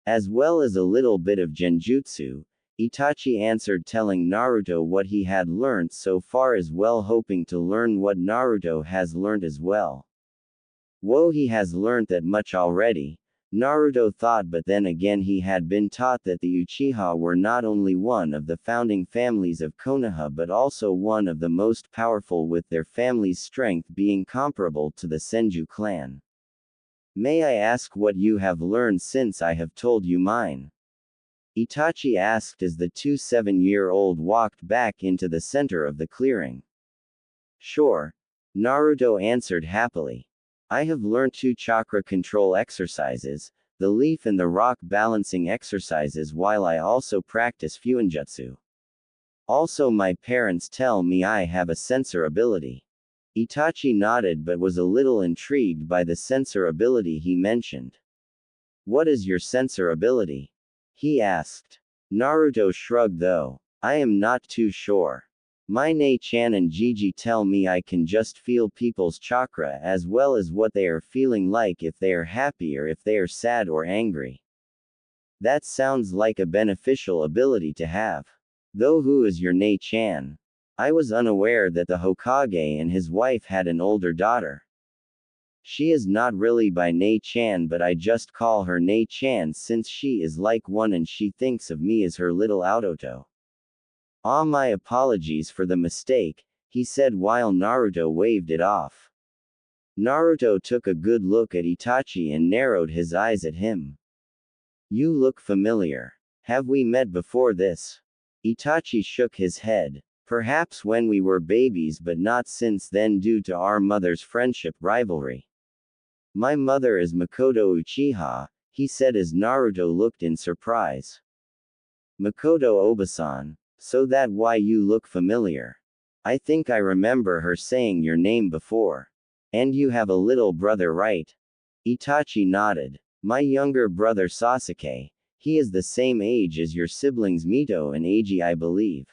As well as a little bit of genjutsu, Itachi answered, telling Naruto what he had learnt so far as well, hoping to learn what Naruto has learnt as well. Whoa, he has learnt that much already, Naruto thought, but then again he had been taught that the Uchiha were not only one of the founding families of Konoha but also one of the most powerful, with their family's strength being comparable to the Senju clan. May I ask what you have learned since I have told you mine? Itachi asked as the 7-year-old walked back into the center of the clearing. Sure. Naruto answered happily. I have learned 2 chakra control exercises, the leaf and the rock balancing exercises, while I also practice fuinjutsu. Also my parents tell me I have a sensor ability. Itachi nodded but was a little intrigued by the sensor ability he mentioned. What is your sensor ability? He asked. Naruto shrugged though. I am not too sure. My Nei-chan and Gigi tell me I can just feel people's chakra as well as what they are feeling, like if they are happy or if they are sad or angry. That sounds like a beneficial ability to have. Though who is your Nei-chan? I was unaware that the Hokage and his wife had an older daughter. She is not really by Nei-chan, but I just call her Nei-chan since she is like one and she thinks of me as her little Autoto. Ah, my apologies for the mistake, he said while Naruto waved it off. Naruto took a good look at Itachi and narrowed his eyes at him. You look familiar. Have we met before this? Itachi shook his head. Perhaps when we were babies, but not since then due to our mother's friendship rivalry. My mother is Makoto Uchiha, he said as Naruto looked in surprise. Makoto Obasan. So that why you look familiar. I think I remember her saying your name before. And you have a little brother, right? Itachi nodded. My younger brother Sasuke. He is the same age as your siblings Mito and Eiji, I believe.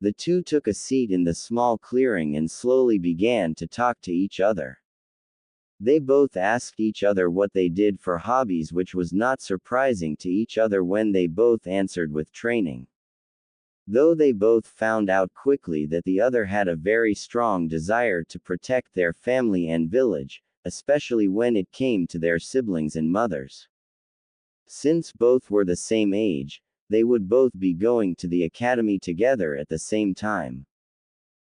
The two took a seat in the small clearing and slowly began to talk to each other. They both asked each other what they did for hobbies, which was not surprising to each other when they both answered with training. Though they both found out quickly that the other had a very strong desire to protect their family and village, especially when it came to their siblings and mothers. Since both were the same age, they would both be going to the academy together at the same time.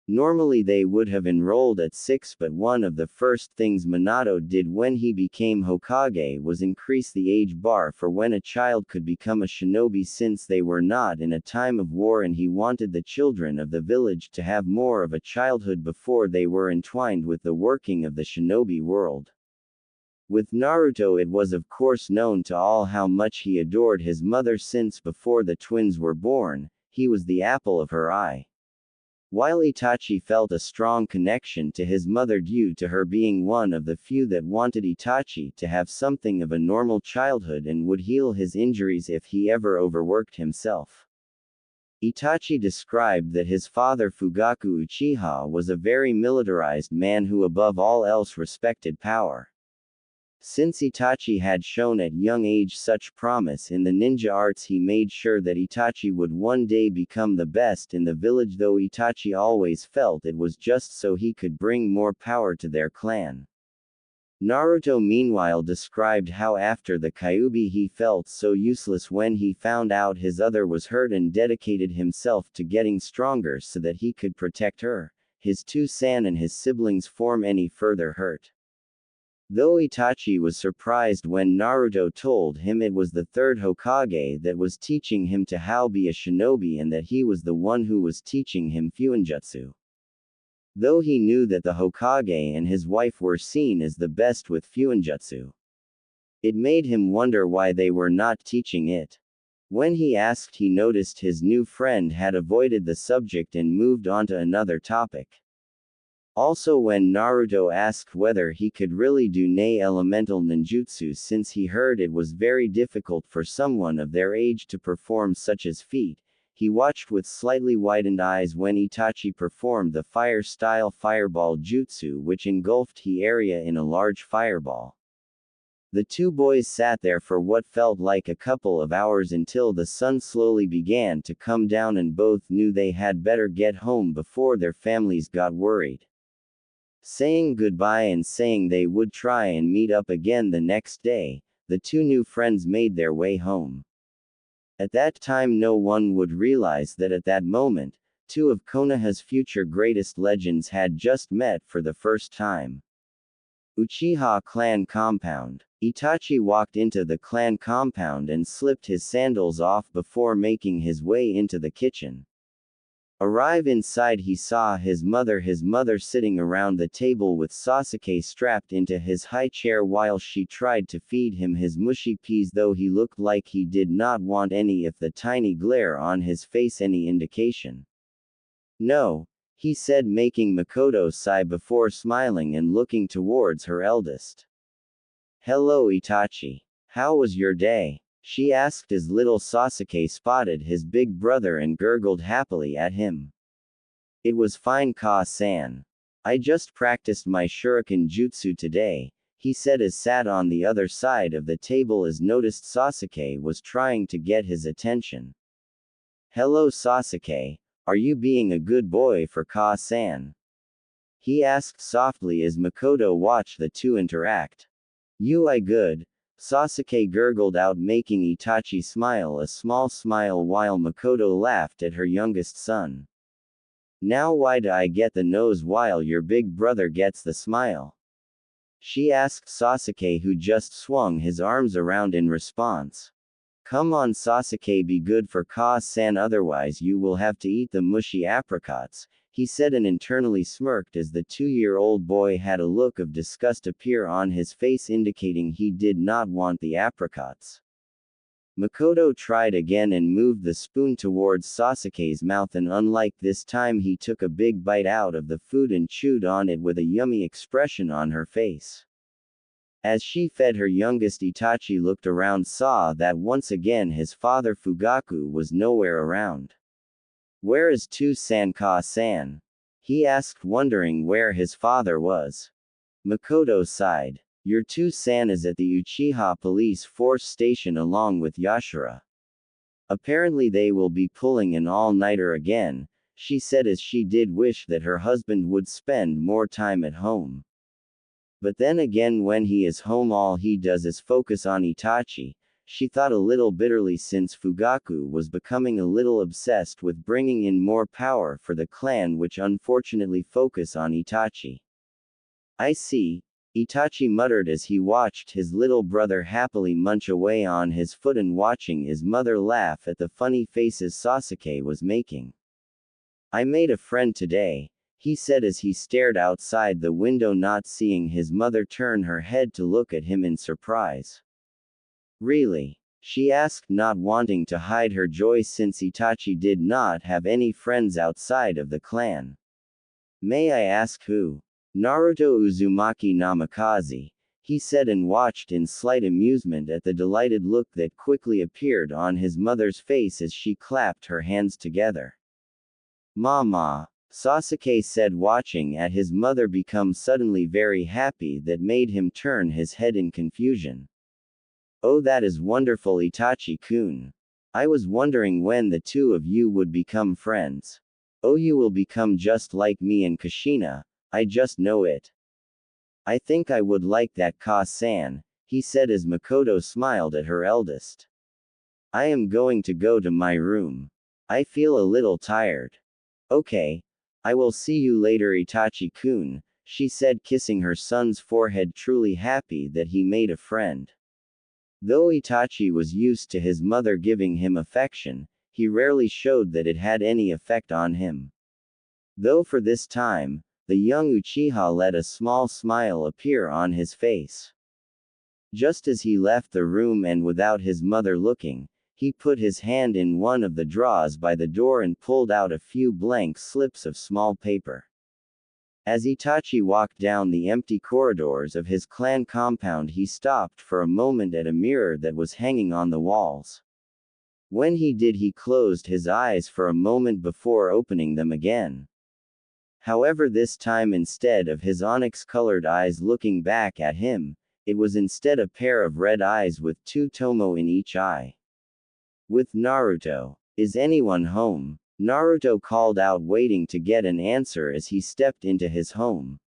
Normally they would have enrolled at 6, but one of the first things Minato did when he became Hokage was increase the age bar for when a child could become a shinobi, since they were not in a time of war and he wanted the children of the village to have more of a childhood before they were entwined with the working of the shinobi world. With Naruto, it was of course known to all how much he adored his mother, since before the twins were born, he was the apple of her eye. While Itachi felt a strong connection to his mother due to her being one of the few that wanted Itachi to have something of a normal childhood and would heal his injuries if he ever overworked himself. Itachi described that his father Fugaku Uchiha was a very militarized man who above all else respected power. Since Itachi had shown at young age such promise in the ninja arts, he made sure that Itachi would one day become the best in the village, though Itachi always felt it was just so he could bring more power to their clan. Naruto meanwhile described how after the Kyuubi he felt so useless when he found out his other was hurt and dedicated himself to getting stronger so that he could protect her, his two san and his siblings from any further hurt. Though Itachi was surprised when Naruto told him it was the third Hokage that was teaching him to how be a shinobi and that he was the one who was teaching him Fuinjutsu. Though he knew that the Hokage and his wife were seen as the best with Fuinjutsu, it made him wonder why they were not teaching it. When he asked, he noticed his new friend had avoided the subject and moved on to another topic. Also, when Naruto asked whether he could really do Nei elemental ninjutsu, since he heard it was very difficult for someone of their age to perform such as feat, he watched with slightly widened eyes when Itachi performed the fire-style fireball jutsu, which engulfed the area in a large fireball. The two boys sat there for what felt like a couple of hours until the sun slowly began to come down, and both knew they had better get home before their families got worried. Saying goodbye and saying they would try and meet up again the next day, the two new friends made their way home. At that time, no one would realize that at that moment, two of Konoha's future greatest legends had just met for the first time. Uchiha clan compound. Itachi walked into the clan compound and slipped his sandals off before making his way into the kitchen. Arrive inside, he saw his mother sitting around the table with Sasuke strapped into his high chair while she tried to feed him his mushy peas, though he looked like he did not want any, if the tiny glare on his face any indication. No, he said, making Makoto sigh before smiling and looking towards her eldest. Hello Itachi. How was your day? She asked as little Sasuke spotted his big brother and gurgled happily at him. It was fine, Ka-san. I just practiced my shuriken jutsu today, he said as sat on the other side of the table as noticed Sasuke was trying to get his attention. Hello Sasuke, are you being a good boy for Ka-san? He asked softly as Makoto watched the two interact. You I good. Sasuke gurgled out, making Itachi smile a small smile while Makoto laughed at her youngest son. Now why do I get the nose while your big brother gets the smile? She asked Sasuke, who just swung his arms around in response. Come on Sasuke, be good for Ka-san, otherwise you will have to eat the mushy apricots, he said and internally smirked as the 2-year-old boy had a look of disgust appear on his face, indicating he did not want the apricots. Makoto tried again and moved the spoon towards Sasuke's mouth, and unlike this time he took a big bite out of the food and chewed on it with a yummy expression on her face. As she fed her youngest, Itachi looked around, saw that once again his father Fugaku was nowhere around. Where is Tsunade Ka-san? He asked, wondering where his father was. Makoto sighed. Your Tsunade is at the Uchiha police force station along with Yashira. Apparently they will be pulling an all-nighter again, she said as she did wish that her husband would spend more time at home. But then again, when he is home all he does is focus on Itachi, she thought a little bitterly, since Fugaku was becoming a little obsessed with bringing in more power for the clan, which unfortunately focus on Itachi. I see, Itachi muttered as he watched his little brother happily munch away on his foot and watching his mother laugh at the funny faces Sasuke was making. I made a friend today, he said as he stared outside the window, not seeing his mother turn her head to look at him in surprise. Really? She asked, not wanting to hide her joy since Itachi did not have any friends outside of the clan. May I ask who? Naruto Uzumaki Namikaze, he said and watched in slight amusement at the delighted look that quickly appeared on his mother's face as she clapped her hands together. Mama. Sasuke said, watching at his mother become suddenly very happy that made him turn his head in confusion. Oh, that is wonderful, Itachi-kun. I was wondering when the two of you would become friends. Oh, you will become just like me and Kushina, I just know it. I think I would like that, Ka-san, he said as Makoto smiled at her eldest. I am going to go to my room. I feel a little tired. Okay. I will see you later, Itachi-kun, she said, kissing her son's forehead, truly happy that he made a friend. Though Itachi was used to his mother giving him affection, he rarely showed that it had any effect on him. Though for this time, the young Uchiha let a small smile appear on his face. Just as he left the room and without his mother looking, he put his hand in one of the drawers by the door and pulled out a few blank slips of small paper. As Itachi walked down the empty corridors of his clan compound, he stopped for a moment at a mirror that was hanging on the walls. When he did, he closed his eyes for a moment before opening them again. However, this time, instead of his onyx-colored eyes looking back at him, it was instead a pair of red eyes with two tomo in each eye. With Naruto. Is anyone home? Naruto called out, waiting to get an answer as he stepped into his home.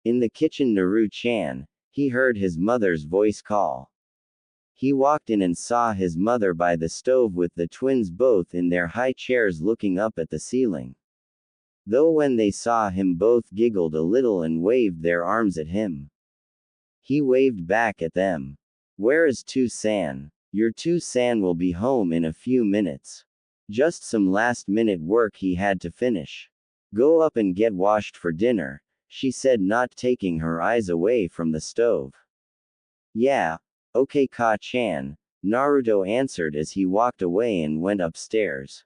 In the kitchen, Naru-chan, he heard his mother's voice call. He walked in and saw his mother by the stove with the twins both in their high chairs looking up at the ceiling. Though when they saw him, both giggled a little and waved their arms at him. He waved back at them. Where is Tu-san? Your Tu-san will be home in a few minutes. Just some last-minute work he had to finish. Go up and get washed for dinner, she said, not taking her eyes away from the stove. Yeah. Okay, Ka-chan, Naruto answered as he walked away and went upstairs.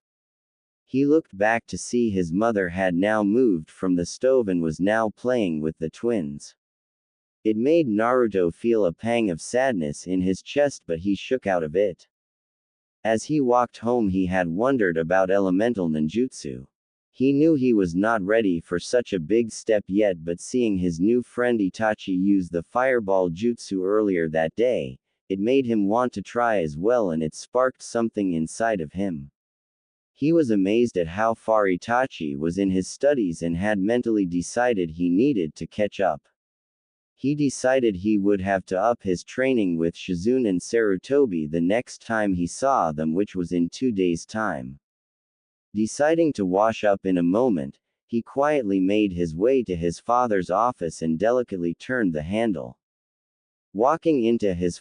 He looked back to see his mother had now moved from the stove and was now playing with the twins. It made Naruto feel a pang of sadness in his chest, but he shook out of it. As he walked home, he had wondered about elemental ninjutsu. He knew he was not ready for such a big step yet, but seeing his new friend Itachi use the fireball jutsu earlier that day, it made him want to try as well, and it sparked something inside of him. He was amazed at how far Itachi was in his studies and had mentally decided he needed to catch up. He decided he would have to up his training with Shizune and Sarutobi the next time he saw them, which was in 2 days' time. Deciding to wash up in a moment, he quietly made his way to his father's office and delicately turned the handle. Walking into his